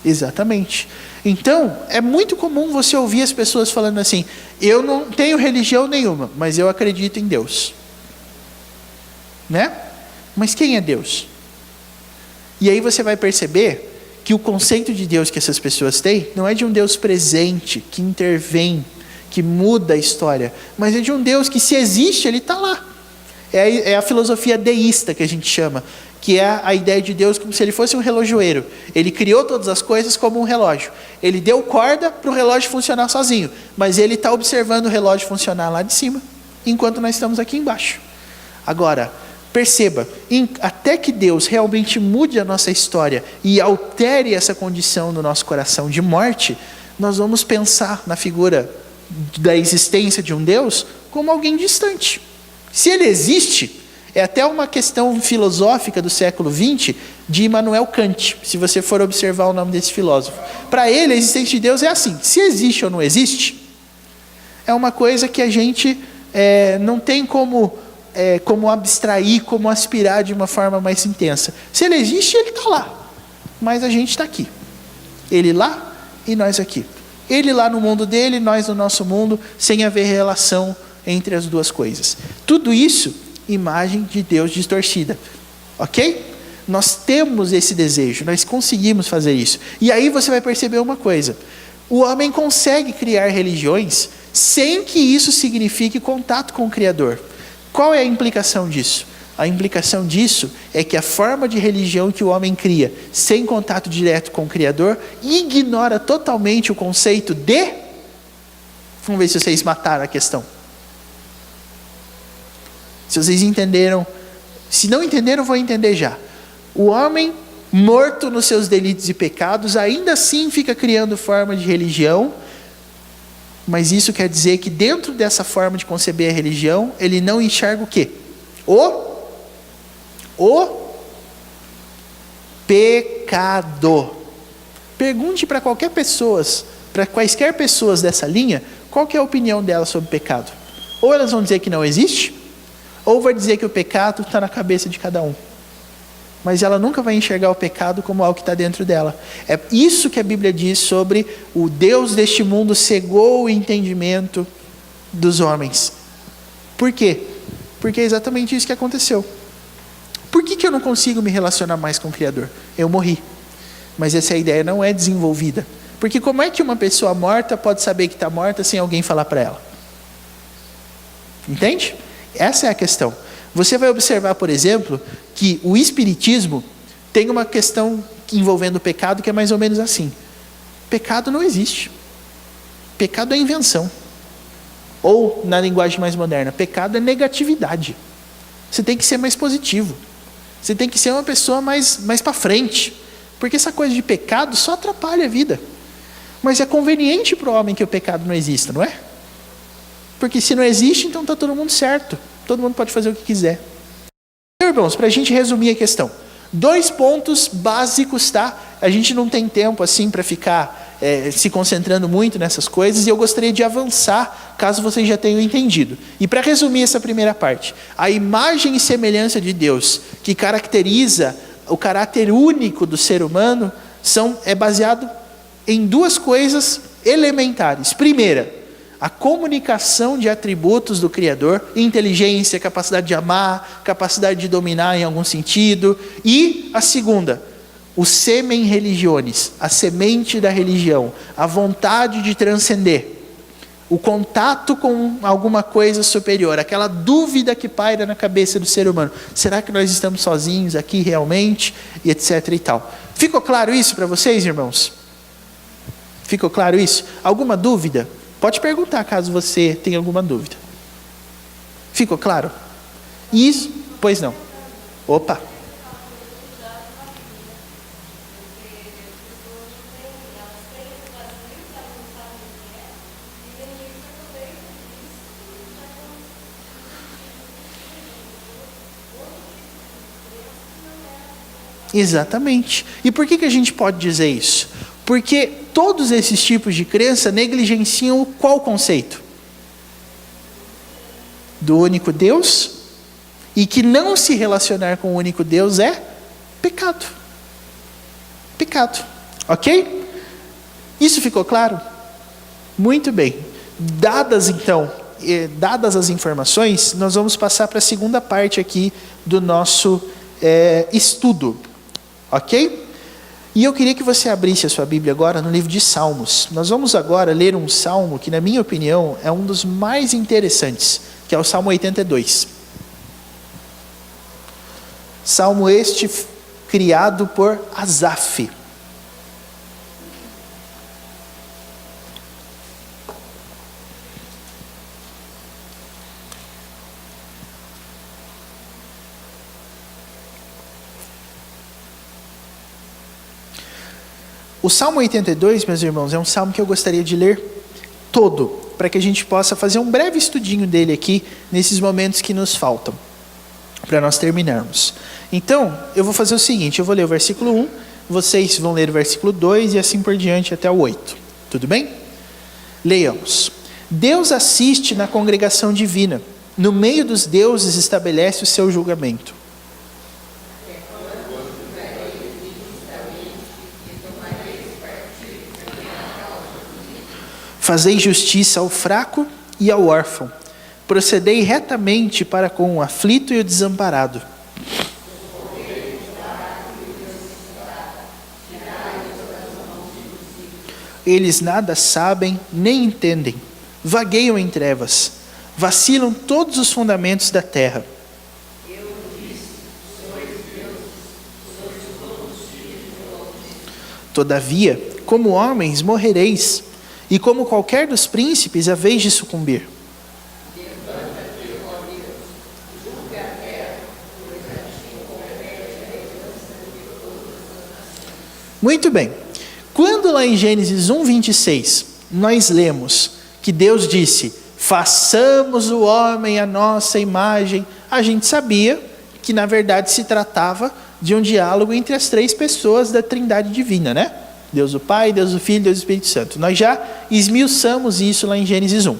Exatamente. Então, é muito comum você ouvir as pessoas falando assim, eu não tenho religião nenhuma, mas eu acredito em Deus. Né? Mas quem é Deus? E aí você vai perceber que o conceito de Deus que essas pessoas têm não é de um Deus presente, que intervém, que muda a história, mas é de um Deus que, se existe, ele está lá. É a filosofia deísta que a gente chama, que é a ideia de Deus como se ele fosse um relojoeiro. Ele criou todas as coisas como um relógio. Ele deu corda para o relógio funcionar sozinho, mas ele está observando o relógio funcionar lá de cima, enquanto nós estamos aqui embaixo. Agora, perceba, até que Deus realmente mude a nossa história e altere essa condição no nosso coração de morte, nós vamos pensar na figura da existência de um Deus como alguém distante. Se ele existe, é até uma questão filosófica do século XX de Immanuel Kant, se você for observar o nome desse filósofo. Para ele, a existência de Deus é assim: se existe ou não existe, é uma coisa que a gente não tem como abstrair, como aspirar de uma forma mais intensa. Se ele existe, ele está lá, mas a gente está aqui. Ele lá e nós aqui. Ele lá no mundo dele, nós no nosso mundo, sem haver relação entre as duas coisas. Tudo isso, imagem de Deus distorcida. Ok? Nós temos esse desejo, nós conseguimos fazer isso. E aí você vai perceber uma coisa: o homem consegue criar religiões sem que isso signifique contato com o Criador. Qual é a implicação disso? A implicação disso é que a forma de religião que o homem cria, sem contato direto com o Criador, ignora totalmente o conceito de... Vamos ver se vocês mataram a questão. Se vocês entenderam. Se não entenderam, vou entender já. O homem, morto nos seus delitos e pecados, ainda assim fica criando forma de religião, mas isso quer dizer que dentro dessa forma de conceber a religião, ele não enxerga o quê? O pecado. Pergunte para quaisquer pessoas dessa linha, qual que é a opinião delas sobre o pecado. Ou elas vão dizer que não existe, ou vai dizer que o pecado está na cabeça de cada um. Mas ela nunca vai enxergar o pecado como algo que está dentro dela. É isso que a Bíblia diz sobre o Deus deste mundo cegou o entendimento dos homens. Por quê? Porque é exatamente isso que aconteceu. Por que eu não consigo me relacionar mais com o Criador? Eu morri. Mas essa ideia não é desenvolvida. Porque como é que uma pessoa morta pode saber que está morta sem alguém falar para ela? Entende? Essa é a questão. Você vai observar, por exemplo, que o Espiritismo tem uma questão envolvendo o pecado que é mais ou menos assim: pecado não existe. Pecado é invenção. Ou, na linguagem mais moderna, pecado é negatividade. Você tem que ser mais positivo. Você tem que ser uma pessoa mais para frente. Porque essa coisa de pecado só atrapalha a vida. Mas é conveniente para o homem que o pecado não exista, não é? Porque se não existe, então está todo mundo certo. Todo mundo pode fazer o que quiser. Então, irmãos, para a gente resumir a questão. 2 pontos básicos, tá? A gente não tem tempo assim para ficar se concentrando muito nessas coisas. E eu gostaria de avançar, caso vocês já tenham entendido. E para resumir essa primeira parte. A imagem e semelhança de Deus, que caracteriza o caráter único do ser humano, é baseado em 2 coisas elementares. Primeira, a comunicação de atributos do Criador: inteligência, capacidade de amar, capacidade de dominar em algum sentido. E a segunda, o semen religionis, a semente da religião, a vontade de transcender, o contato com alguma coisa superior, aquela dúvida que paira na cabeça do ser humano: será que nós estamos sozinhos aqui realmente? E etc e tal. Ficou claro isso para vocês, irmãos? Ficou claro isso? Alguma dúvida? Pode perguntar caso você tenha alguma dúvida. Ficou claro? Isso? Pois não. Opa. Exatamente. E por que a gente pode dizer isso? Porque todos esses tipos de crença negligenciam qual conceito? Do único Deus. E que não se relacionar com o único Deus é pecado. Pecado. Ok? Isso ficou claro? Muito bem. Dadas as informações, nós vamos passar para a segunda parte aqui do nosso estudo. Ok? E eu queria que você abrisse a sua Bíblia agora no livro de Salmos. Nós vamos agora ler um salmo que, na minha opinião, é um dos mais interessantes, que é o Salmo 82. Salmo este criado por Asaf. O Salmo 82, meus irmãos, é um salmo que eu gostaria de ler todo, para que a gente possa fazer um breve estudinho dele aqui, nesses momentos que nos faltam, para nós terminarmos. Então, eu vou fazer o seguinte, eu vou ler o versículo 1, vocês vão ler o versículo 2 e assim por diante até o 8. Tudo bem? Leiamos. Deus assiste na congregação divina, no meio dos deuses estabelece o seu julgamento. Fazei justiça ao fraco e ao órfão. Procedei retamente para com o aflito e o desamparado. Eles nada sabem nem entendem. Vagueiam em trevas. Vacilam todos os fundamentos da terra. Todavia, como homens morrereis, e como qualquer dos príncipes, a vez de sucumbir. Muito bem. Quando lá em Gênesis 1:26, nós lemos que Deus disse, façamos o homem à nossa imagem, a gente sabia que na verdade se tratava de um diálogo entre as três pessoas da Trindade Divina, né? Deus o Pai, Deus o Filho, Deus o Espírito Santo. Nós já esmiuçamos isso lá em Gênesis 1.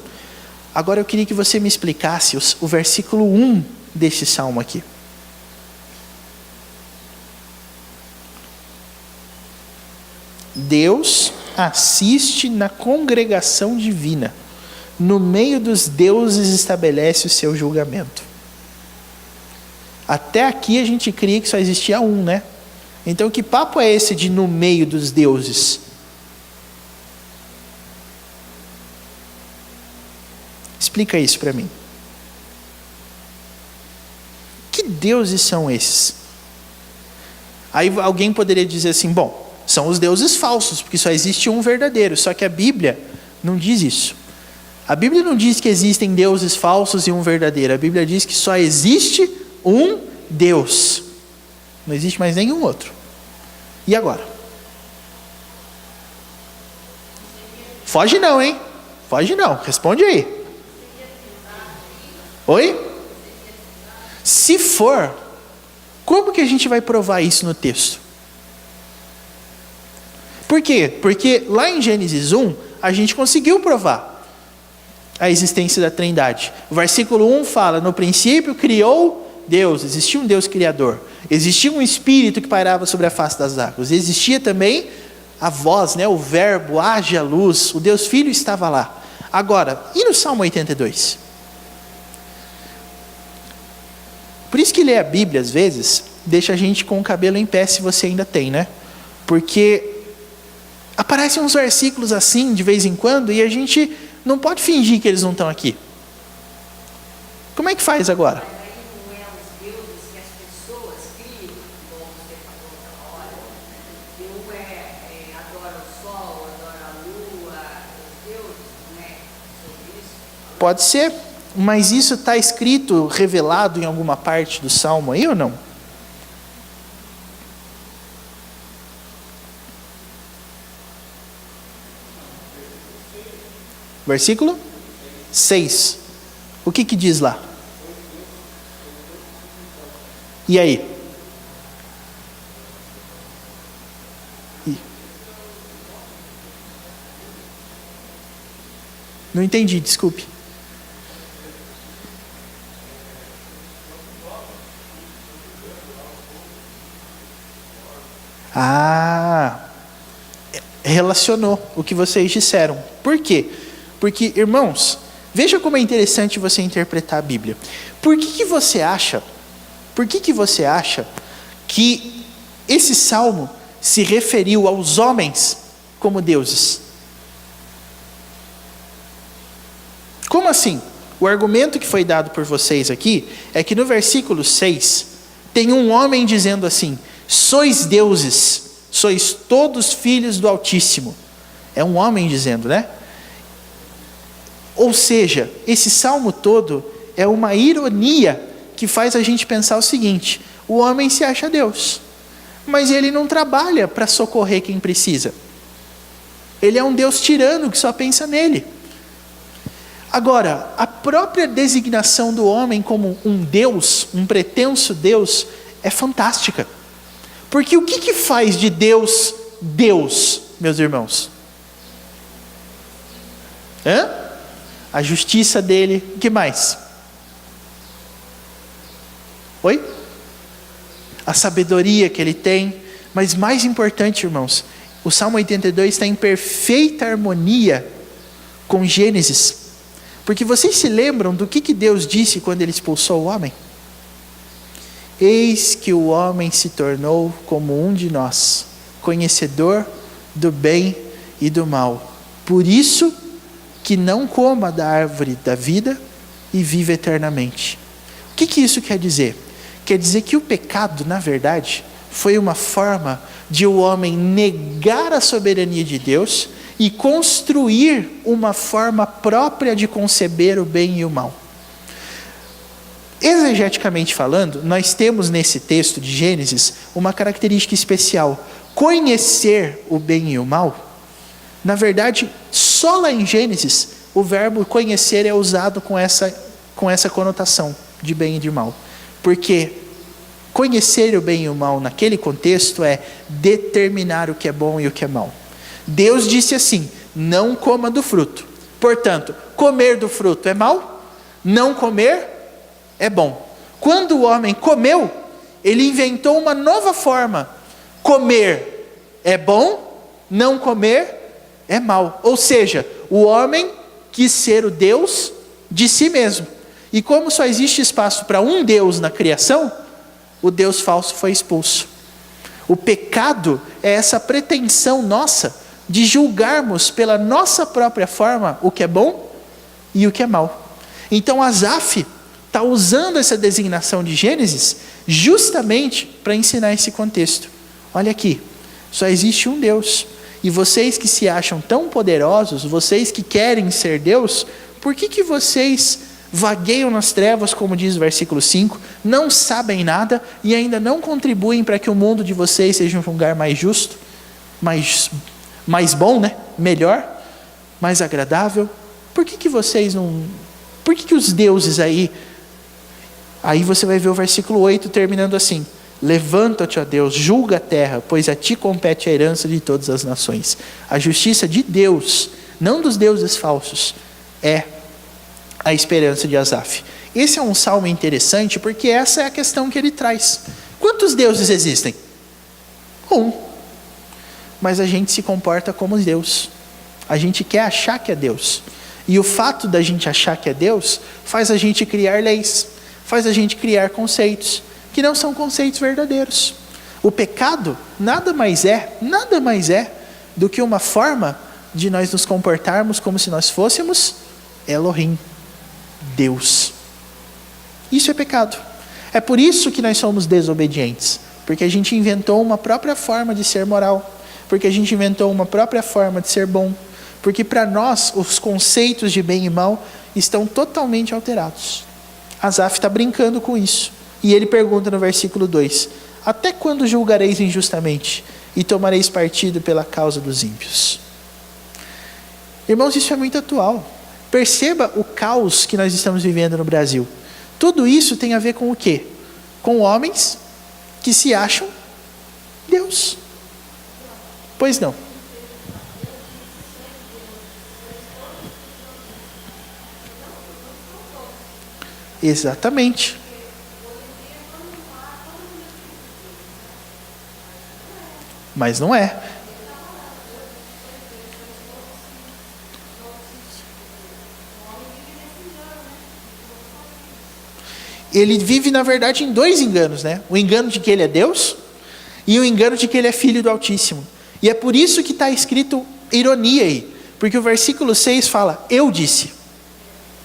Agora eu queria que você me explicasse o versículo 1 deste salmo aqui. Deus assiste na congregação divina. No meio dos deuses estabelece o seu julgamento. Até aqui a gente cria que só existia um, né? Então que papo é esse de no meio dos deuses? Explica isso para mim. Que deuses são esses? Aí alguém poderia dizer assim, bom, são os deuses falsos, porque só existe um verdadeiro. Só que a Bíblia não diz isso. A Bíblia não diz que existem deuses falsos e um verdadeiro. A Bíblia diz que só existe um Deus. Não existe mais nenhum outro. E agora? Foge não, hein? Foge não. Responde aí. Oi? Se for, como que a gente vai provar isso no texto? Por quê? Porque lá em Gênesis 1, a gente conseguiu provar a existência da Trindade. O versículo 1 fala, no princípio criou Deus, existia um Deus criador. Existia um Espírito que pairava sobre a face das águas. Existia também a voz, né, o verbo, haja luz. O Deus Filho estava lá. Agora, e no Salmo 82? Por isso que ler a Bíblia, às vezes, deixa a gente com o cabelo em pé, se você ainda tem, né? Porque aparecem uns versículos assim, de vez em quando, e a gente não pode fingir que eles não estão aqui. Como é que faz agora? Pode ser, mas isso está escrito, revelado em alguma parte do Salmo aí ou não? Versículo 6. O que diz lá? E aí? Não entendi, desculpe. Relacionou o que vocês disseram. Por quê? Porque, irmãos, veja como é interessante você interpretar a Bíblia. Por que você acha que esse salmo se referiu aos homens como deuses. Como assim? O argumento que foi dado por vocês aqui é que no versículo 6 tem um homem dizendo assim: sois deuses, sois todos filhos do Altíssimo. É um homem dizendo, né? Ou seja, esse salmo todo é uma ironia que faz a gente pensar o seguinte: o homem se acha Deus, mas ele não trabalha para socorrer quem precisa. Ele é um Deus tirano que só pensa nele. Agora, a própria designação do homem como um Deus, um pretenso Deus, é fantástica. Porque o que faz de Deus, Deus, meus irmãos? A justiça dele, o que mais? Oi? A sabedoria que ele tem. Mas mais importante, irmãos, o Salmo 82 está em perfeita harmonia com Gênesis. Porque vocês se lembram do que Deus disse quando ele expulsou o homem? Eis que o homem se tornou como um de nós, conhecedor do bem e do mal. Por isso que não coma da árvore da vida e vive eternamente. O que isso quer dizer? Quer dizer que o pecado, na verdade, foi uma forma de o homem negar a soberania de Deus e construir uma forma própria de conceber o bem e o mal. Exegeticamente falando, nós temos nesse texto de Gênesis uma característica especial. Conhecer o bem e o mal, na verdade, só lá em Gênesis, o verbo conhecer é usado com essa conotação de bem e de mal. Porque conhecer o bem e o mal naquele contexto é determinar o que é bom e o que é mal. Deus disse assim: não coma do fruto. Portanto, comer do fruto é mal, não comer é bom. Quando o homem comeu, ele inventou uma nova forma. Comer é bom, não comer é mal. Ou seja, o homem quis ser o Deus de si mesmo. E como só existe espaço para um Deus na criação, o Deus falso foi expulso. O pecado é essa pretensão nossa de julgarmos pela nossa própria forma o que é bom e o que é mal. Então Asaf está usando essa designação de Gênesis justamente para ensinar esse contexto. Olha aqui, só existe um Deus. E vocês que se acham tão poderosos, vocês que querem ser Deus, por que vocês vagueiam nas trevas, como diz o versículo 5, não sabem nada e ainda não contribuem para que o mundo de vocês seja um lugar mais justo, mais bom, né? Melhor, mais agradável? Por que vocês não... Por que os deuses aí você vai ver o versículo 8 terminando assim: levanta-te, ó Deus, julga a terra, pois a ti compete a herança de todas as nações. A justiça de Deus, não dos deuses falsos, é a esperança de Asaf. Esse é um salmo interessante porque essa é a questão que ele traz. Quantos deuses existem? Um. Mas a gente se comporta como Deus. A gente quer achar que é Deus. E o fato da gente achar que é Deus faz a gente criar leis, faz a gente criar conceitos que não são conceitos verdadeiros. O pecado nada mais é do que uma forma de nós nos comportarmos como se nós fôssemos Elohim, Deus. Isso é pecado. É por isso que nós somos desobedientes, porque a gente inventou uma própria forma de ser moral, porque a gente inventou uma própria forma de ser bom, porque para nós os conceitos de bem e mal estão totalmente alterados. Asaf está brincando com isso. E ele pergunta no versículo 2: até quando julgareis injustamente e tomareis partido pela causa dos ímpios? Irmãos, isso é muito atual. Perceba o caos que nós estamos vivendo no Brasil. Tudo isso tem a ver com o quê? Com homens que se acham Deus. Pois não. Exatamente. Mas não é. Ele vive, na verdade, em dois enganos, né? O engano de que ele é Deus e o engano de que ele é filho do Altíssimo. E é por isso que está escrito ironia aí, porque o versículo 6 fala, eu disse.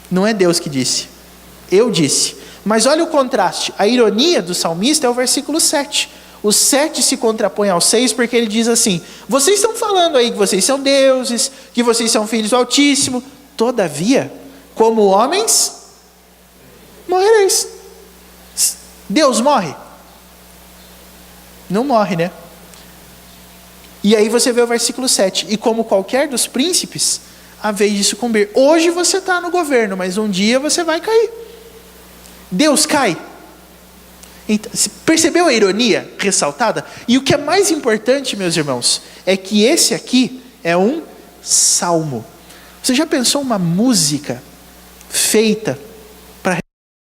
Não é Deus que disse, eu disse. Mas olha o contraste, a ironia do salmista é o versículo 7. O 7 se contrapõe ao 6 porque ele diz assim, vocês estão falando aí que vocês são deuses, que vocês são filhos do Altíssimo, todavia, como homens, morrereis. Deus morre? Não morre, né? E aí você vê o versículo 7. E como qualquer dos príncipes, a vez de sucumbir. Hoje você está no governo, mas um dia você vai cair. Deus cai. Então, percebeu a ironia ressaltada? E o que é mais importante, meus irmãos, é que esse aqui é um salmo. Você já pensou uma música feita para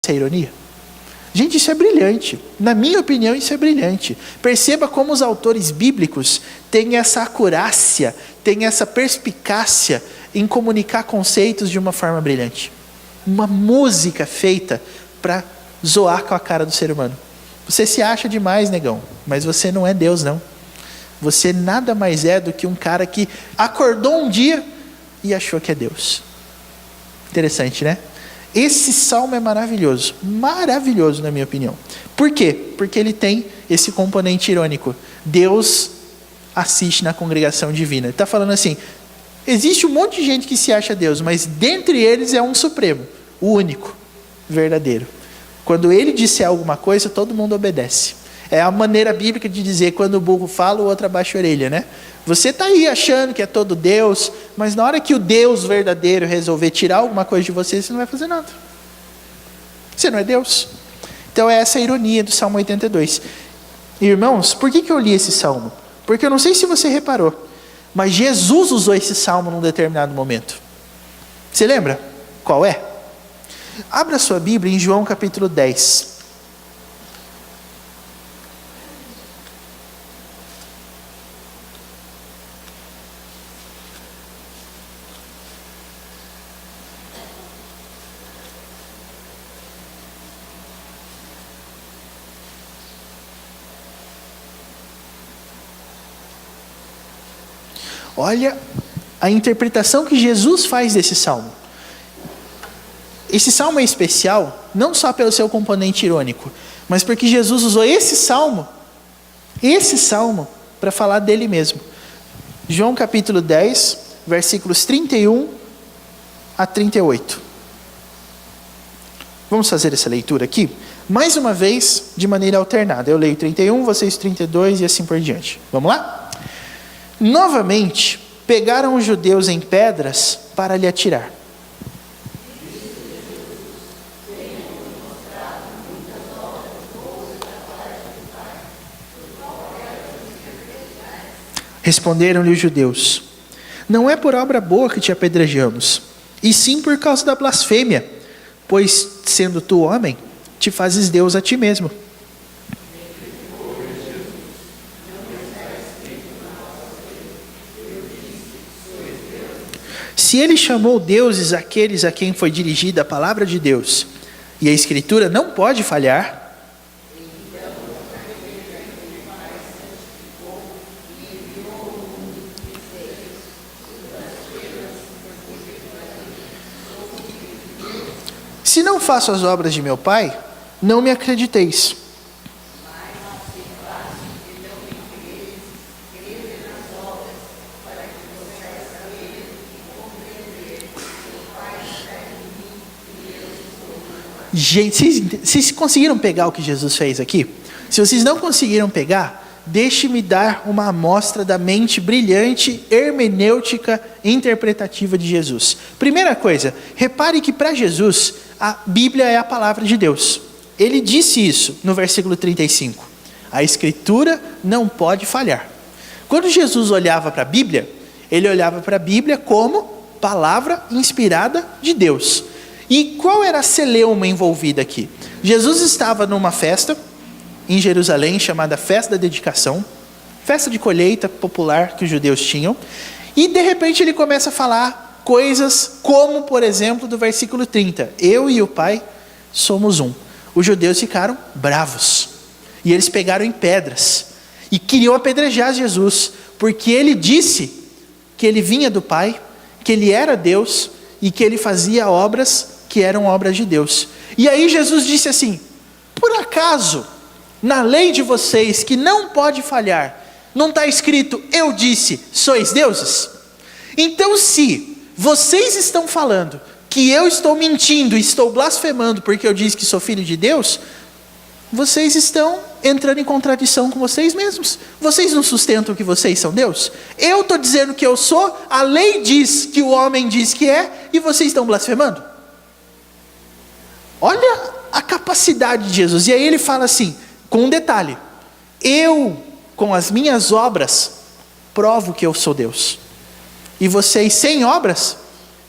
essa ironia? Gente, isso é brilhante. Na minha opinião, isso é brilhante. Perceba como os autores bíblicos têm essa acurácia, têm essa perspicácia em comunicar conceitos de uma forma brilhante. Uma música feita para zoar com a cara do ser humano. Você se acha demais, negão, mas você não é Deus, não. Você nada mais é do que um cara que acordou um dia e achou que é Deus. Interessante, né? Esse salmo é maravilhoso, maravilhoso na minha opinião. Por quê? Porque ele tem esse componente irônico. Deus assiste na congregação divina. Ele está falando assim, existe um monte de gente que se acha Deus, mas dentre eles é um supremo, o único, verdadeiro. Quando ele disser alguma coisa, todo mundo obedece. É a maneira bíblica de dizer, quando o burro fala, o outro abaixa a orelha, né? Você está aí achando que é todo Deus, mas na hora que o Deus verdadeiro resolver tirar alguma coisa de você, você não vai fazer nada. Você não é Deus. Então é essa a ironia do Salmo 82. Irmãos, por que eu li esse salmo? Porque eu não sei se você reparou, mas Jesus usou esse salmo num determinado momento. Você lembra qual é? Abra sua Bíblia em João capítulo 10. Olha a interpretação que Jesus faz desse salmo. Esse salmo é especial, não só pelo seu componente irônico, mas porque Jesus usou esse salmo, para falar dele mesmo. João capítulo 10, versículos 31 a 38. Vamos fazer essa leitura aqui? Mais uma vez, de maneira alternada. Eu leio 31, vocês 32 e assim por diante. Vamos lá? Novamente, pegaram os judeus em pedras para lhe atirar. Responderam-lhe os judeus: não é por obra boa que te apedrejamos, e sim por causa da blasfêmia, pois, sendo tu homem, te fazes Deus a ti mesmo. Se ele chamou deuses aqueles a quem foi dirigida a palavra de Deus, e a Escritura não pode falhar, se não faço as obras de meu Pai, não me acrediteis. Gente, vocês conseguiram pegar o que Jesus fez aqui? Se vocês não conseguiram pegar, deixe-me dar uma amostra da mente brilhante, hermenêutica e interpretativa de Jesus. Primeira coisa, repare que para Jesus, a Bíblia é a palavra de Deus. Ele disse isso no versículo 35. A Escritura não pode falhar. Quando Jesus olhava para a Bíblia, ele olhava para a Bíblia como palavra inspirada de Deus. E qual era a celeuma envolvida aqui? Jesus estava numa festa em Jerusalém chamada Festa da Dedicação, festa de colheita popular que os judeus tinham, e de repente ele começa a falar coisas como, por exemplo, do versículo 30, eu e o Pai somos um. Os judeus ficaram bravos, e eles pegaram em pedras. e queriam apedrejar Jesus, porque ele disse que ele vinha do Pai, que ele era Deus e que ele fazia obras que eram obras de Deus. E aí Jesus disse assim: por acaso, na lei de vocês que não pode falhar, não está escrito, eu disse, sois deuses? Então se vocês estão falando que eu estou mentindo, estou blasfemando porque eu disse que sou filho de Deus, vocês estão entrando em contradição com vocês mesmos. Vocês não sustentam que vocês são Deus? Eu estou dizendo que eu sou, a lei diz que o homem diz que é, e vocês estão blasfemando? Olha a capacidade de Jesus. E aí ele fala assim, com um detalhe: eu, com as minhas obras, provo que eu sou Deus. E vocês, sem obras,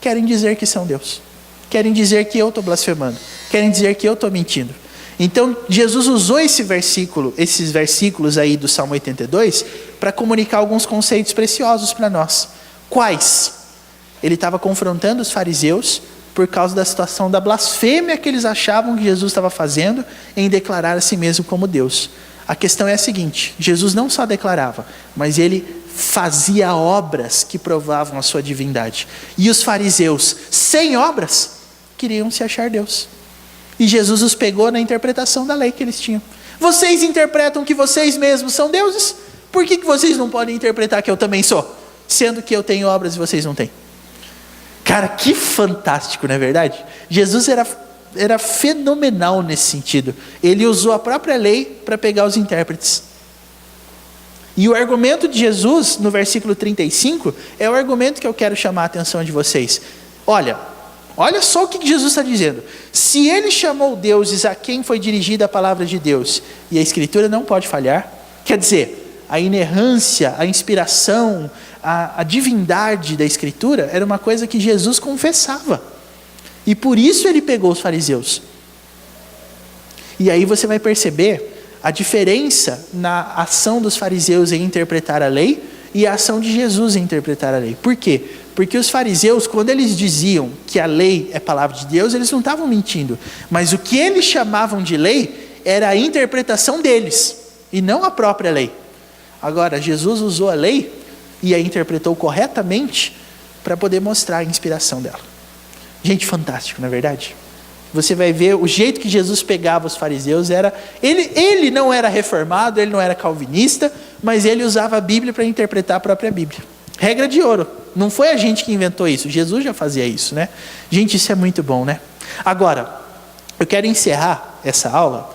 querem dizer que são Deus. Querem dizer que eu estou blasfemando. Querem dizer que eu estou mentindo. Então, Jesus usou esses versículos aí do Salmo 82, para comunicar alguns conceitos preciosos para nós. Quais? Ele estava confrontando os fariseus por causa da situação da blasfêmia que eles achavam que Jesus estava fazendo em declarar a si mesmo como Deus. A questão é a seguinte: Jesus não só declarava, mas ele fazia obras que provavam a sua divindade. E os fariseus, sem obras, queriam se achar Deus. E Jesus os pegou na interpretação da lei que eles tinham. Vocês interpretam que vocês mesmos são deuses? Por que vocês não podem interpretar que eu também sou? Sendo que eu tenho obras e vocês não têm. Cara, que fantástico, não é verdade? Jesus era fenomenal nesse sentido. Ele usou a própria lei para pegar os intérpretes. E o argumento de Jesus, no versículo 35, é o argumento que eu quero chamar a atenção de vocês. Olha só o que Jesus está dizendo. Se ele chamou deuses a quem foi dirigida a palavra de Deus, e a Escritura não pode falhar, quer dizer, a inerrância, a inspiração, a divindade da Escritura era uma coisa que Jesus confessava. E por isso ele pegou os fariseus. E aí você vai perceber a diferença na ação dos fariseus em interpretar a lei e a ação de Jesus em interpretar a lei. Por quê? Porque os fariseus, quando eles diziam que a lei é palavra de Deus, eles não estavam mentindo. Mas o que eles chamavam de lei era a interpretação deles, e não a própria lei. Agora, Jesus usou a lei e a interpretou corretamente para poder mostrar a inspiração dela. Gente, fantástico, não é verdade? Você vai ver o jeito que Jesus pegava os fariseus. Ele não era reformado, ele não era calvinista, mas ele usava a Bíblia para interpretar a própria Bíblia. Regra de ouro. Não foi a gente que inventou isso, Jesus já fazia isso, né? Gente, isso é muito bom, né? Agora, eu quero encerrar essa aula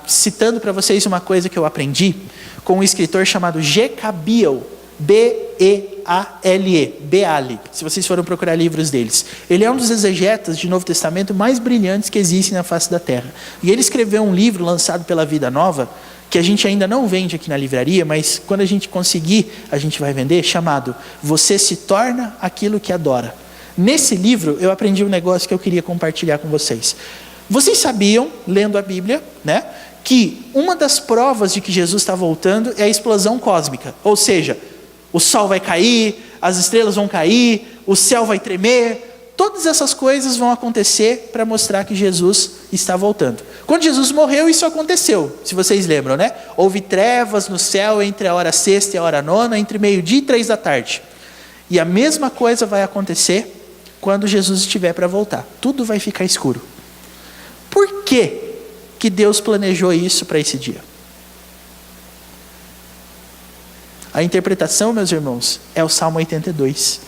citando para vocês uma coisa que eu aprendi com um escritor chamado G.K. Beale, B-E-A-L-E, Beale, se vocês forem procurar livros deles. Ele é um dos exegetas de Novo Testamento mais brilhantes que existem na face da terra. E ele escreveu um livro lançado pela Vida Nova, que a gente ainda não vende aqui na livraria, mas quando a gente conseguir, a gente vai vender, chamado Você se torna aquilo que adora. Nesse livro, eu aprendi um negócio que eu queria compartilhar com vocês. Vocês sabiam, lendo a Bíblia, né, que uma das provas de que Jesus está voltando é a explosão cósmica. Ou seja, o sol vai cair, as estrelas vão cair, o céu vai tremer. Todas essas coisas vão acontecer para mostrar que Jesus está voltando. Quando Jesus morreu, isso aconteceu, se vocês lembram, né? Houve trevas no céu entre a hora sexta e a hora nona, entre meio-dia e 3 da tarde. E a mesma coisa vai acontecer quando Jesus estiver para voltar. Tudo vai ficar escuro. Por que Deus planejou isso para esse dia? A interpretação, meus irmãos, é o Salmo 82.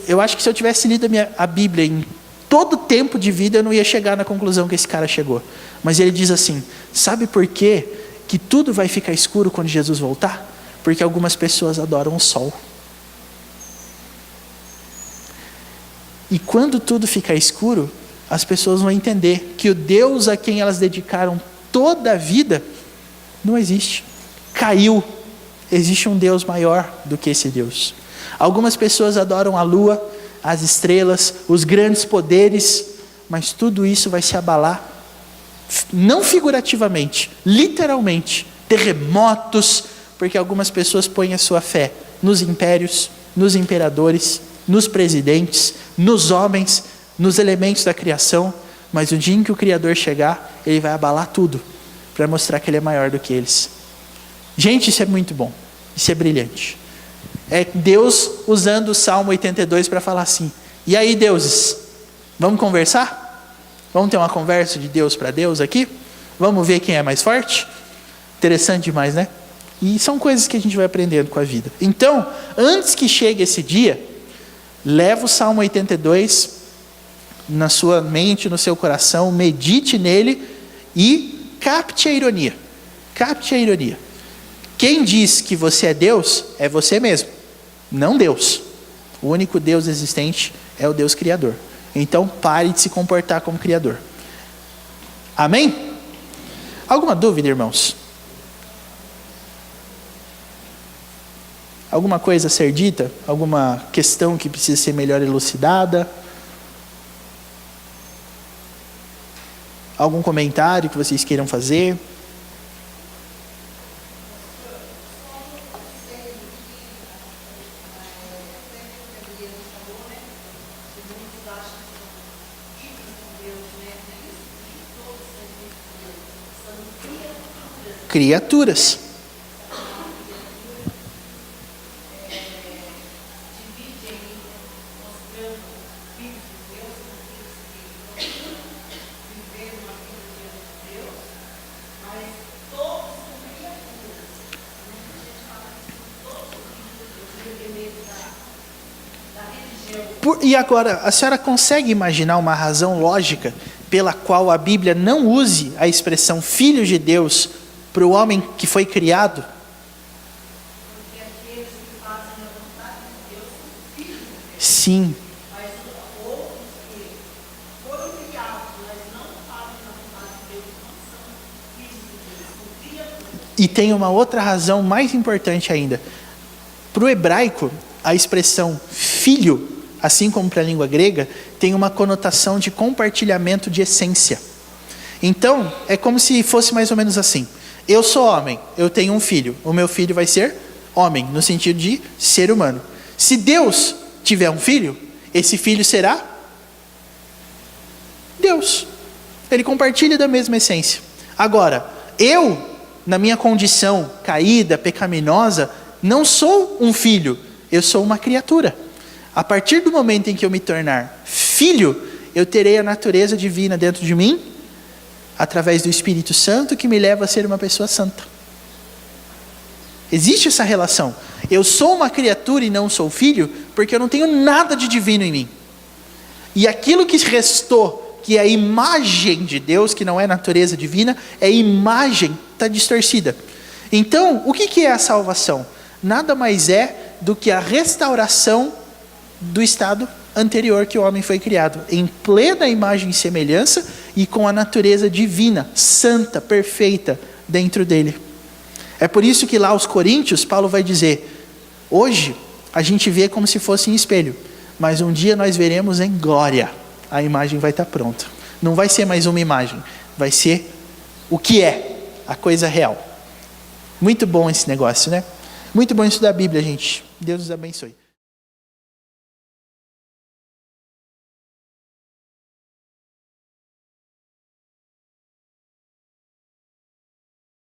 Eu acho que se eu tivesse lido a Bíblia em todo o tempo de vida, eu não ia chegar na conclusão que esse cara chegou. Mas ele diz assim: sabe por quê que tudo vai ficar escuro quando Jesus voltar? Porque algumas pessoas adoram o sol. E quando tudo ficar escuro, as pessoas vão entender que o Deus a quem elas dedicaram toda a vida não existe. Caiu. Existe um Deus maior do que esse Deus. Algumas pessoas adoram a lua, as estrelas, os grandes poderes, mas tudo isso vai se abalar, não figurativamente, literalmente, terremotos, porque algumas pessoas põem a sua fé nos impérios, nos imperadores, nos presidentes, nos homens, nos elementos da criação, mas o dia em que o Criador chegar, ele vai abalar tudo, para mostrar que ele é maior do que eles. Gente, isso é muito bom. Isso é brilhante. É Deus usando o Salmo 82 para falar assim: e aí, deuses, vamos conversar? Vamos ter uma conversa de Deus para Deus aqui? Vamos ver quem é mais forte? Interessante demais, né? E são coisas que a gente vai aprendendo com a vida. Então, antes que chegue esse dia, leva o Salmo 82 na sua mente, no seu coração, medite nele e capte a ironia. Capte a ironia. Quem diz que você é Deus, é você mesmo, não Deus. O único Deus existente é o Deus Criador. Então pare de se comportar como Criador. Amém? Alguma dúvida, irmãos? Alguma coisa a ser dita? Alguma questão que precisa ser melhor elucidada? Algum comentário que vocês queiram fazer? Criaturas. E agora, a senhora consegue imaginar uma razão lógica pela qual a Bíblia não use a expressão filho de Deus para o homem que foi criado? Porque aqueles que fazem a vontade de Deus são filhos de Deus. Sim. Mas outros que foram criados, mas não fazem a vontade de Deus, não são filhos de Deus, são criaturas. E tem uma outra razão mais importante ainda. Para o hebraico, a expressão filho, assim como para a língua grega, tem uma conotação de compartilhamento de essência. Então, é como se fosse mais ou menos assim: eu sou homem, eu tenho um filho, o meu filho vai ser homem, no sentido de ser humano. Se Deus tiver um filho, esse filho será Deus. Ele compartilha da mesma essência. Agora, eu, na minha condição caída, pecaminosa, não sou um filho, eu sou uma criatura. A partir do momento em que eu me tornar filho, eu terei a natureza divina dentro de mim, através do Espírito Santo, que me leva a ser uma pessoa santa. Existe essa relação. Eu sou uma criatura e não sou filho, porque eu não tenho nada de divino em mim. E aquilo que restou, que é a imagem de Deus, que não é natureza divina, é imagem, está distorcida. Então, o que é a salvação? Nada mais é do que a restauração do estado anterior que o homem foi criado, em plena imagem e semelhança e com a natureza divina, santa, perfeita dentro dele. É por isso que lá aos Coríntios, Paulo vai dizer: hoje a gente vê como se fosse em espelho, mas um dia nós veremos em glória. A imagem vai estar pronta. Não vai ser mais uma imagem, vai ser o que é, a coisa real. Muito bom esse negócio, né? Muito bom estudar a Bíblia, gente. Deus os abençoe.